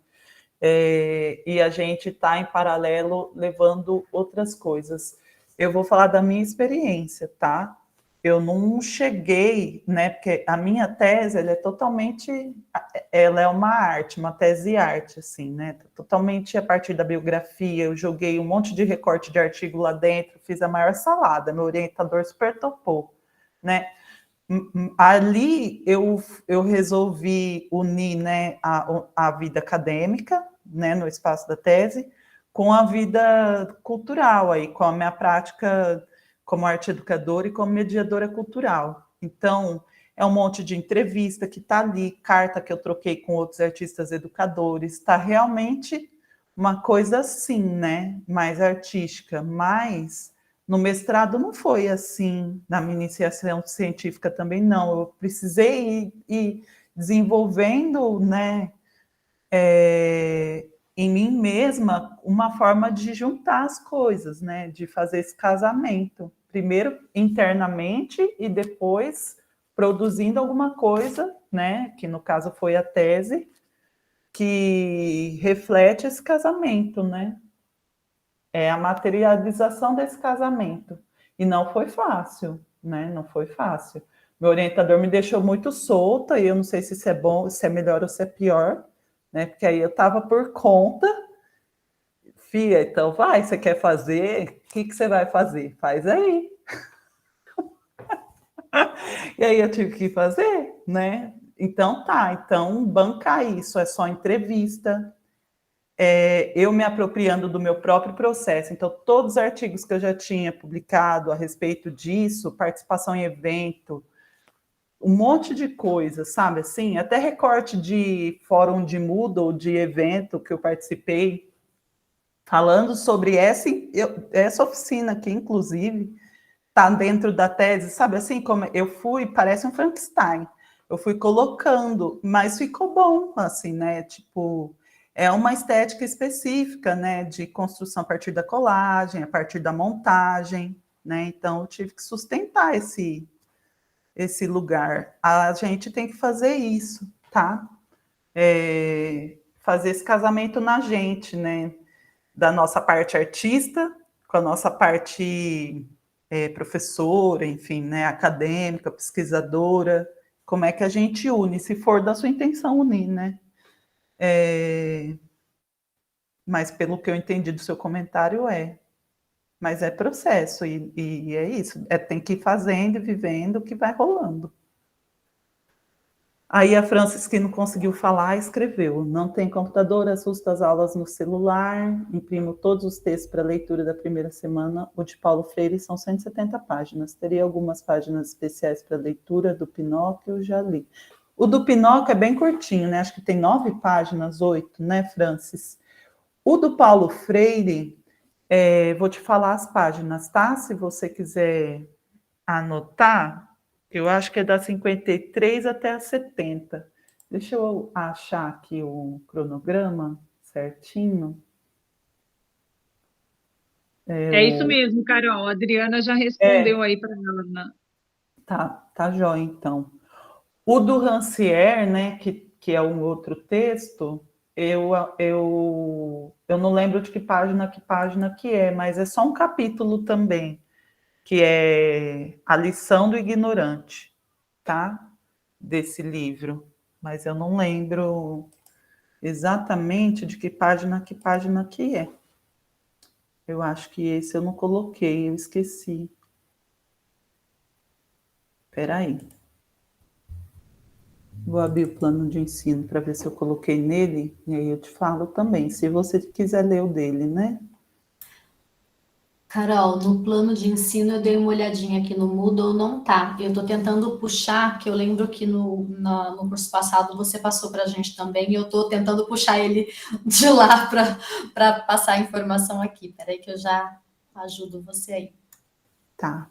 E a gente está em paralelo levando outras coisas. Eu vou falar da minha experiência, tá? Eu não cheguei, né? Porque a minha tese, ela é uma arte, uma tese arte, assim, né? Totalmente a partir da biografia. Eu joguei um monte de recorte de artigo lá dentro, fiz a maior salada. Meu orientador super topou, né? Ali eu resolvi unir, né, a vida acadêmica, né, no espaço da tese, com a vida cultural, aí, com a minha prática como arte educadora e como mediadora cultural. Então, é um monte de entrevista que está ali, carta que eu troquei com outros artistas educadores, está realmente uma coisa assim, né? Mais artística, mas no mestrado não foi assim, na minha iniciação científica também não. Eu precisei ir desenvolvendo, né, em mim mesma, uma forma de juntar as coisas, né, de fazer esse casamento. Primeiro internamente e depois produzindo alguma coisa, né, que no caso foi a tese, que reflete esse casamento, né? É a materialização desse casamento. E não foi fácil, né? Não foi fácil. Meu orientador me deixou muito solta, e eu não sei se isso é bom, se é melhor ou se é pior, né? Porque aí eu estava por conta. Fia, então vai, você quer fazer? O que você vai fazer? Faz aí. E aí eu tive que fazer, né? Então tá, então bancar isso, é só entrevista, eu me apropriando do meu próprio processo. Então, todos os artigos que eu já tinha publicado a respeito disso, participação em evento, um monte de coisa, sabe? Assim, até recorte de fórum de Moodle, de evento que eu participei, falando sobre essa oficina que, inclusive, está dentro da tese, sabe? Assim, como eu fui, parece um Frankenstein. Eu fui colocando, mas ficou bom, assim, né? Tipo, é uma estética específica, né? De construção a partir da colagem, a partir da montagem, né? Então, eu tive que sustentar esse lugar. A gente tem que fazer isso, tá? Fazer esse casamento na gente, né? Da nossa parte artista, com a nossa parte professora, enfim, né? Acadêmica, pesquisadora. Como é que a gente une, se for da sua intenção unir, né? Mas pelo que eu entendi do seu comentário, mas é processo, e é isso, tem que ir fazendo e vivendo o que vai rolando. Aí a Francis, que não conseguiu falar, escreveu: não tem computador, assusta as aulas no celular, imprimo todos os textos para leitura da primeira semana. O de Paulo Freire são 170 páginas, teria algumas páginas especiais para leitura do Pinóquio, já li. O do Pinóquio é bem curtinho, né? Acho que tem 9 páginas, 8, né, Francis? O do Paulo Freire, vou te falar as páginas, tá? Se você quiser anotar, eu acho que é da 53 até a 70. Deixa eu achar aqui o cronograma certinho. É isso mesmo, Carol. A Adriana já respondeu aí para ela. Tá jóia, então. O do Rancière, né, que é um outro texto, eu não lembro de que página que é, mas é só um capítulo também, que é A Lição do Ignorante, tá? Desse livro. Mas eu não lembro exatamente de que página que é. Eu acho que esse eu não coloquei, eu esqueci. Espera aí. Vou abrir o plano de ensino para ver se eu coloquei nele, e aí eu te falo também, se você quiser ler o dele, né? Carol, no plano de ensino eu dei uma olhadinha aqui no Moodle, não tá. Eu estou tentando puxar, que eu lembro que no curso passado você passou para a gente também, e eu estou tentando puxar ele de lá para passar a informação aqui. Peraí que eu já ajudo você aí. Tá.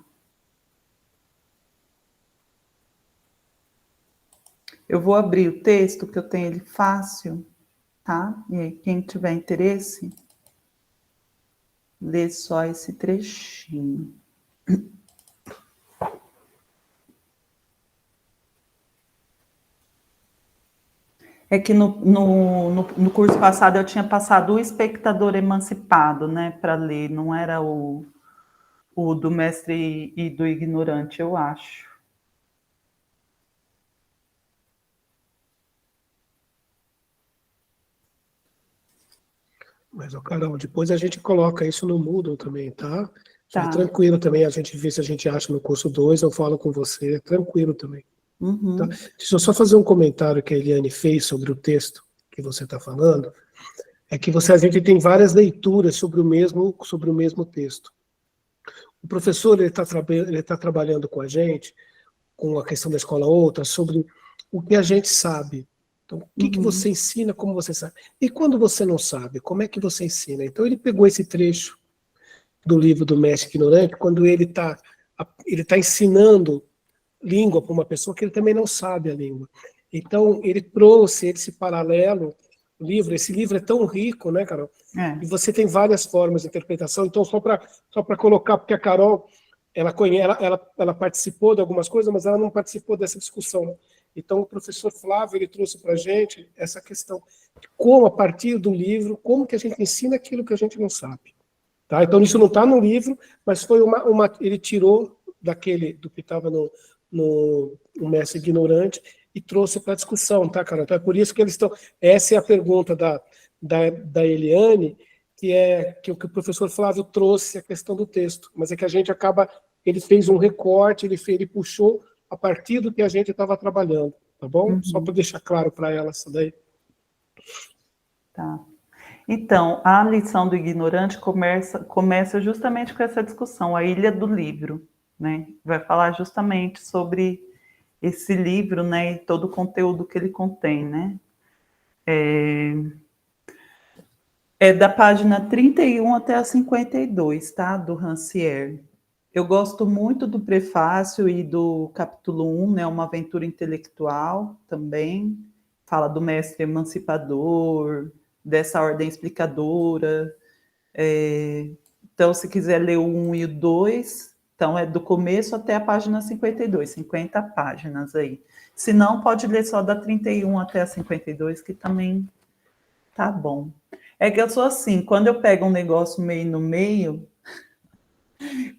Eu vou abrir o texto, que eu tenho ele fácil, tá? E aí, quem tiver interesse, lê só esse trechinho. É que no curso passado eu tinha passado O Espectador Emancipado, né, para ler, não era o do Mestre e do Ignorante, eu acho. Mas, Carol, depois a gente coloca isso no Moodle também, tá? Tá. Tranquilo também, a gente vê se a gente acha no curso 2, eu falo com você, tranquilo também. Uhum. Tá? Deixa eu só fazer um comentário que a Eliane fez sobre o texto que você está falando, é que a gente tem várias leituras sobre o mesmo texto. O professor ele tá trabalhando com a gente, com a questão da escola outra, sobre o que a gente sabe. Então, o que você ensina, como você sabe? E quando você não sabe, como é que você ensina? Então, ele pegou esse trecho do livro do Mestre Ignorante, quando ele tá ensinando língua para uma pessoa que ele também não sabe a língua. Então, ele trouxe esse paralelo, esse livro é tão rico, né, Carol? E você tem várias formas de interpretação. Então, só para colocar, porque a Carol, ela participou de algumas coisas, mas ela não participou dessa discussão. Então, o professor Flávio, ele trouxe para a gente essa questão de como, a partir do livro, como que a gente ensina aquilo que a gente não sabe. Tá? Então, isso não está no livro, mas foi ele tirou do que estava no Mestre Ignorante e trouxe para a discussão, tá, Carol? Então, é por isso que eles estão... Essa é a pergunta da Eliane, que o professor Flávio trouxe a questão do texto, mas é que a gente acaba... Ele fez um recorte, ele puxou a partir do que a gente estava trabalhando, tá bom? Só para deixar claro para ela isso daí. Tá. Então, a lição do ignorante começa justamente com essa discussão, a ilha do livro, né? Vai falar justamente sobre esse livro, né, e todo o conteúdo que ele contém, né? É da página 31 até a 52, tá? Do Rancière. Eu gosto muito do prefácio e do capítulo 1, né? Uma aventura intelectual também. Fala do mestre emancipador, dessa ordem explicadora. Então, se quiser ler o 1 e o 2, então é do começo até a página 52, 50 páginas aí. Se não, pode ler só da 31 até a 52, que também tá bom. É que eu sou assim, quando eu pego um negócio meio no meio,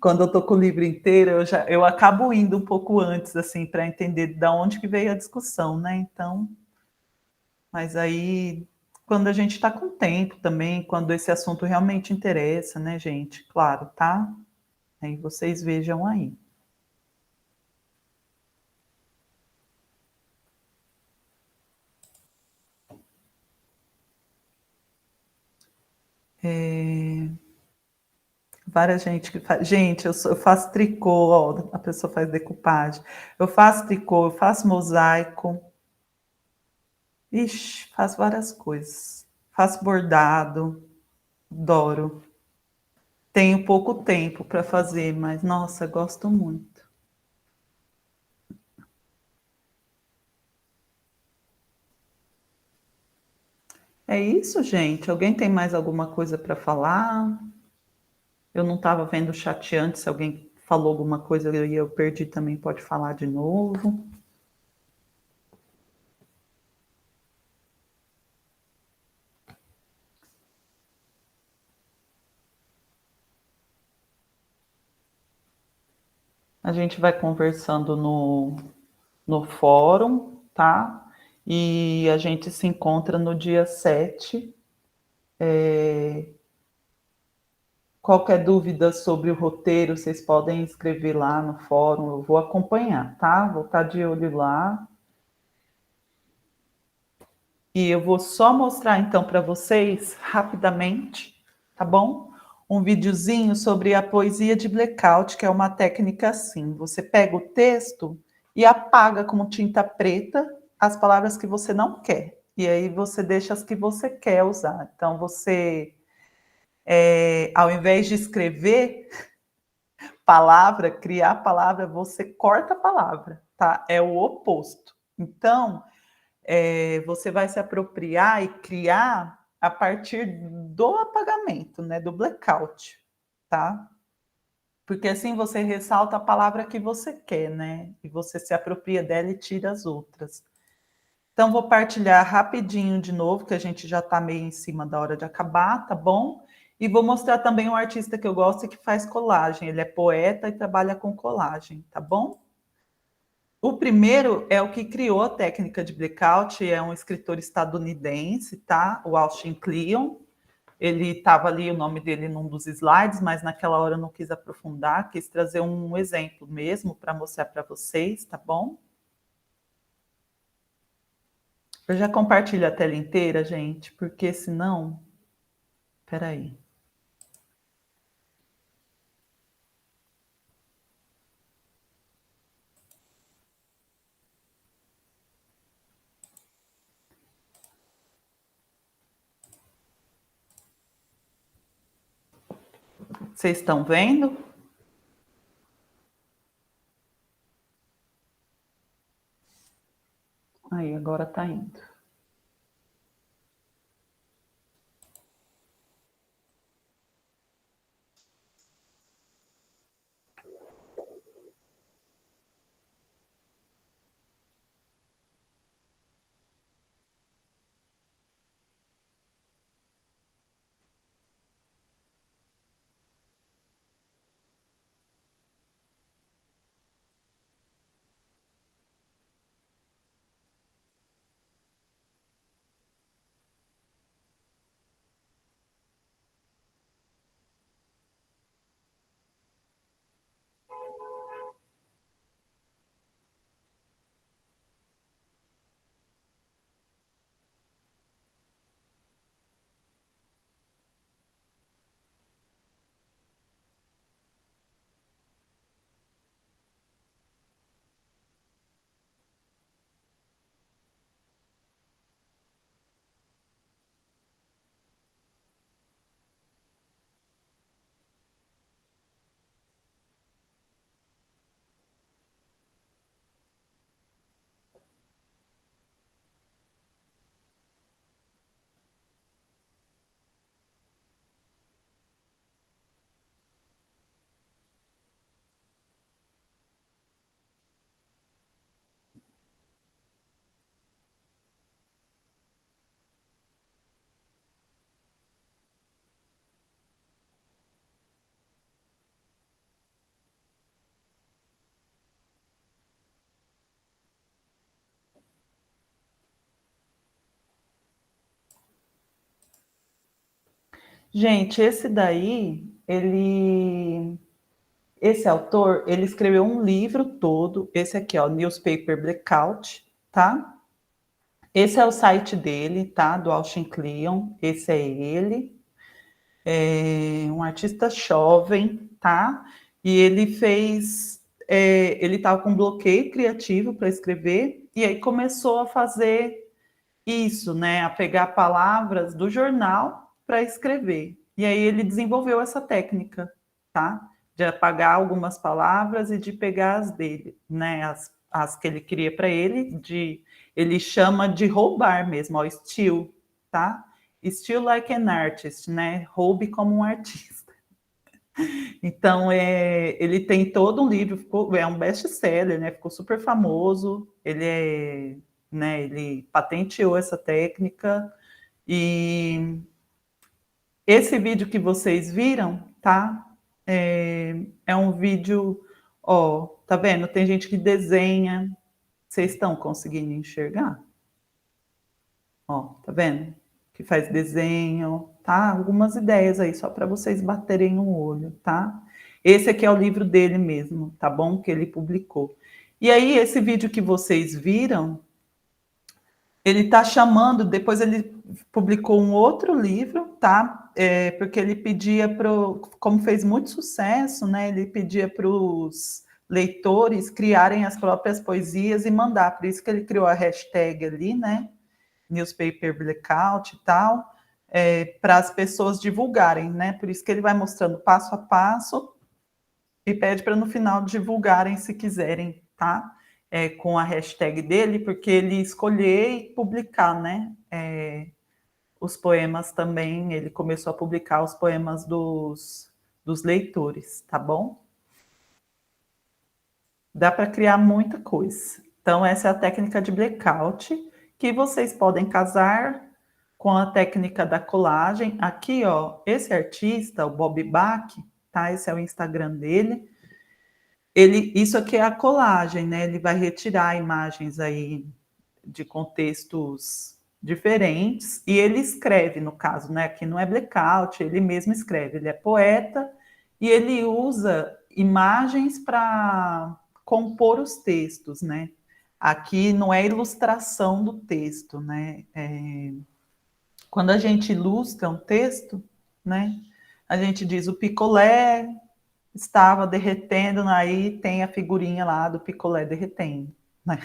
quando eu tô com o livro inteiro, eu acabo indo um pouco antes, assim, para entender de onde que veio a discussão, né? Então, mas aí, quando a gente está com tempo também, quando esse assunto realmente interessa, né, gente? Claro, tá? Aí vocês vejam aí. Várias gente que faz. Gente, eu faço tricô, ó, a pessoa faz decupagem. Eu faço tricô, eu faço mosaico. Ixi, faço várias coisas. Faço bordado, adoro. Tenho pouco tempo para fazer, mas nossa, gosto muito. É isso, gente. Alguém tem mais alguma coisa para falar? Eu não estava vendo o chat antes, se alguém falou alguma coisa e eu perdi também, pode falar de novo. A gente vai conversando no fórum, tá? E a gente se encontra no dia 7. Qualquer dúvida sobre o roteiro, vocês podem escrever lá no fórum, eu vou acompanhar, tá? Vou estar de olho lá. E eu vou só mostrar então para vocês, rapidamente, tá bom? Um videozinho sobre a poesia de blackout, que é uma técnica assim. Você pega o texto e apaga com tinta preta as palavras que você não quer. E aí você deixa as que você quer usar. Então você, ao invés de escrever palavra, criar palavra, você corta a palavra, tá? É o oposto. Então, você vai se apropriar e criar a partir do apagamento, né, do blackout, tá? Porque assim você ressalta a palavra que você quer, né? E você se apropria dela e tira as outras. Então, vou partilhar rapidinho de novo, que a gente já está meio em cima da hora de acabar, tá bom? E vou mostrar também um artista que eu gosto e que faz colagem. Ele é poeta e trabalha com colagem, tá bom? O primeiro é o que criou a técnica de blackout, é um escritor estadunidense, tá? O Austin Kleon. Ele estava ali, o nome dele num dos slides, mas naquela hora eu não quis aprofundar, quis trazer um exemplo mesmo para mostrar para vocês, tá bom? Eu já compartilho a tela inteira, gente, porque senão... Espera aí. Vocês estão vendo? Aí, agora tá indo. Gente, esse autor, ele escreveu um livro todo, esse aqui, ó, Newspaper Blackout, tá? Esse é o site dele, tá? Do Austin Kleon, esse é ele. É um artista jovem, tá? E ele estava com bloqueio criativo para escrever, e aí começou a fazer isso, né? A pegar palavras do jornal para escrever. E aí ele desenvolveu essa técnica, tá? De apagar algumas palavras e de pegar as dele, né? As que ele queria para ele, ele chama de roubar mesmo, ó, steal, tá? Steal like an artist, né? Roube como um artista. Então, ele tem todo um livro, é um best-seller, né? Ficou super famoso. Ele patenteou essa técnica. E esse vídeo que vocês viram, tá? É um vídeo, ó, tá vendo? Tem gente que desenha. Vocês estão conseguindo enxergar? Ó, tá vendo? Que faz desenho, tá? Algumas ideias aí, só para vocês baterem um olho, tá? Esse aqui é o livro dele mesmo, tá bom? Que ele publicou. E aí, esse vídeo que vocês viram, ele tá chamando, depois ele publicou um outro livro, tá? Porque ele pedia como fez muito sucesso, né? Ele pedia para os leitores criarem as próprias poesias e mandar, por isso que ele criou a hashtag ali, né? Newspaper Blackout e tal, para as pessoas divulgarem, né? Por isso que ele vai mostrando passo a passo e pede para no final divulgarem se quiserem, tá? Com a hashtag dele, porque ele escolher e publicar, né? Os poemas também, ele começou a publicar os poemas dos leitores, tá bom? Dá para criar muita coisa. Então, essa é a técnica de blackout, que vocês podem casar com a técnica da colagem. Aqui, ó, esse artista, o Bob Bach, tá? Esse é o Instagram dele. Isso aqui é a colagem, né? Ele vai retirar imagens aí de contextos diferentes e ele escreve, no caso, né? Aqui não é blackout, ele mesmo escreve. Ele é poeta e ele usa imagens para compor os textos, né? Aqui não é ilustração do texto, né? Quando a gente ilustra um texto, né? A gente diz o picolé estava derretendo, aí tem a figurinha lá do picolé derretendo, né?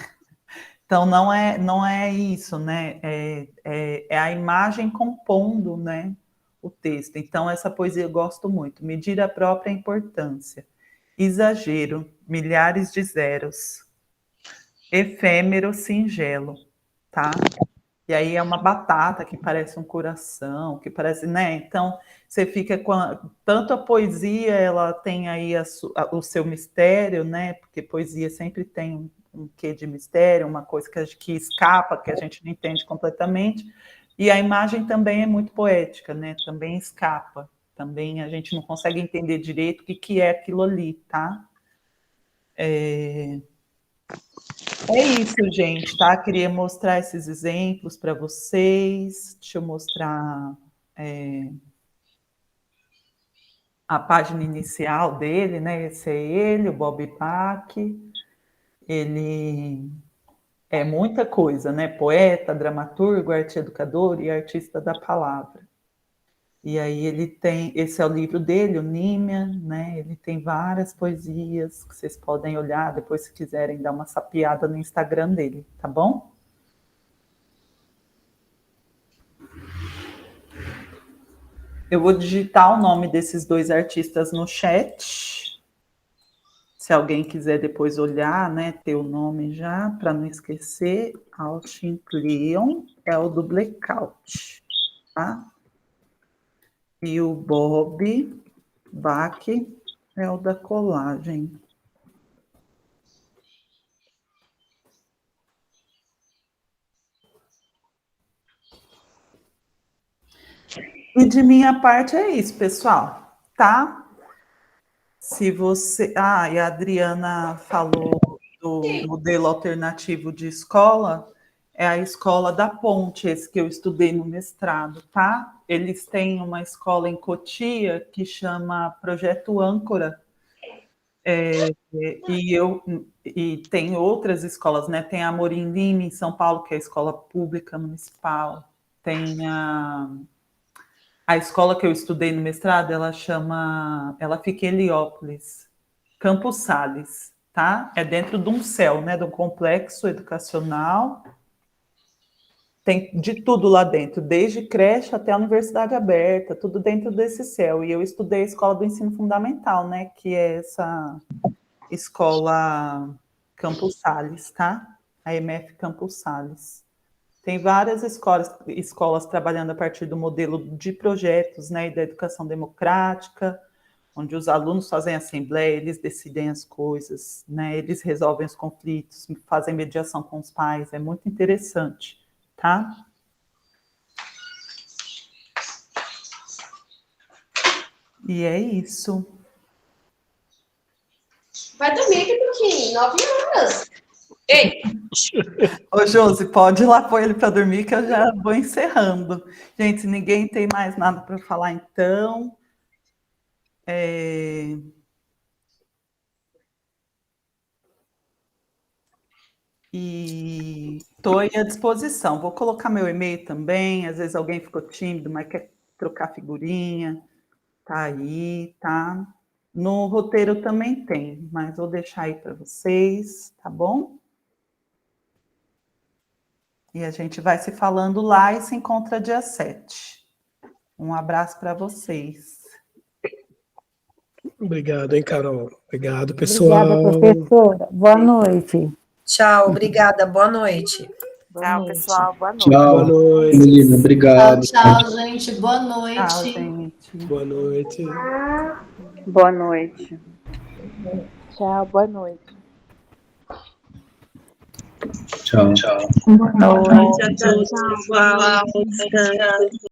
Então não é isso, né? É a imagem compondo, né? o texto. Então, essa poesia eu gosto muito. Medir a própria importância. Exagero, milhares de zeros. Efêmero, singelo, tá? E aí é uma batata que parece um coração, que parece, né? Então, você fica com tanto a poesia, ela tem aí o seu mistério, né? Porque poesia sempre tem um quê de mistério, uma coisa que escapa, que a gente não entende completamente. E a imagem também é muito poética, né? Também escapa. Também a gente não consegue entender direito o que é aquilo ali, tá? É isso, gente, tá? Queria mostrar esses exemplos para vocês. Deixa eu mostrar a página inicial dele, né? Esse é ele, o Bob Bach. Ele é muita coisa, né? Poeta, dramaturgo, arte-educador e artista da palavra. E aí ele tem, esse é o livro dele, o Nímia, né? Ele tem várias poesias que vocês podem olhar depois, se quiserem dar uma sapiada no Instagram dele, tá bom? Eu vou digitar o nome desses dois artistas no chat. Se alguém quiser depois olhar, né, ter o nome já, para não esquecer, Austin Kleon é o do Blackout, tá? E o Bob Bach é o da colagem. E de minha parte é isso, pessoal, tá? Se você... Ah, e a Adriana falou do modelo alternativo de escola, é a escola da Ponte, esse que eu estudei no mestrado, tá? Eles têm uma escola em Cotia que chama Projeto Âncora, e tem outras escolas, né? Tem a Amorim Lima, em São Paulo, que é a escola pública municipal, tem a escola que eu estudei no mestrado, ela fica em Heliópolis, Campos Sales, tá? É dentro de um CEL, né? De um complexo educacional. Tem de tudo lá dentro, desde creche até a universidade aberta, tudo dentro desse CEL. E eu estudei a escola do ensino fundamental, né? Que é essa escola Campos Sales, tá? A MF Campos Sales. Tem várias escolas trabalhando a partir do modelo de projetos, né, e da educação democrática, onde os alunos fazem assembleia, eles decidem as coisas, né, eles resolvem os conflitos, fazem mediação com os pais, é muito interessante, tá? E é isso. Vai dormir aqui um pouquinho, 9 horas. Ei! Ô, Josi, pode ir lá pôr ele para dormir, que eu já vou encerrando. Gente, se ninguém tem mais nada para falar, então... E estou aí à disposição. Vou colocar meu e-mail também. Às vezes alguém ficou tímido, mas quer trocar figurinha. Tá aí, tá? No roteiro também tem, mas vou deixar aí para vocês, tá bom? E a gente vai se falando lá e se encontra dia 7. Um abraço para vocês. Obrigado, hein, Carol? Obrigado, pessoal. Obrigada, professora. Boa noite. Tchau, obrigada. Boa noite. Tchau, pessoal. Boa noite. Tchau, Boa noite. Melina, obrigado. Tchau, gente. Boa noite. Tchau, gente. Boa noite. Boa noite. Tchau, boa noite. Tchau. Boa noite. Boa noite a todos, pessoal.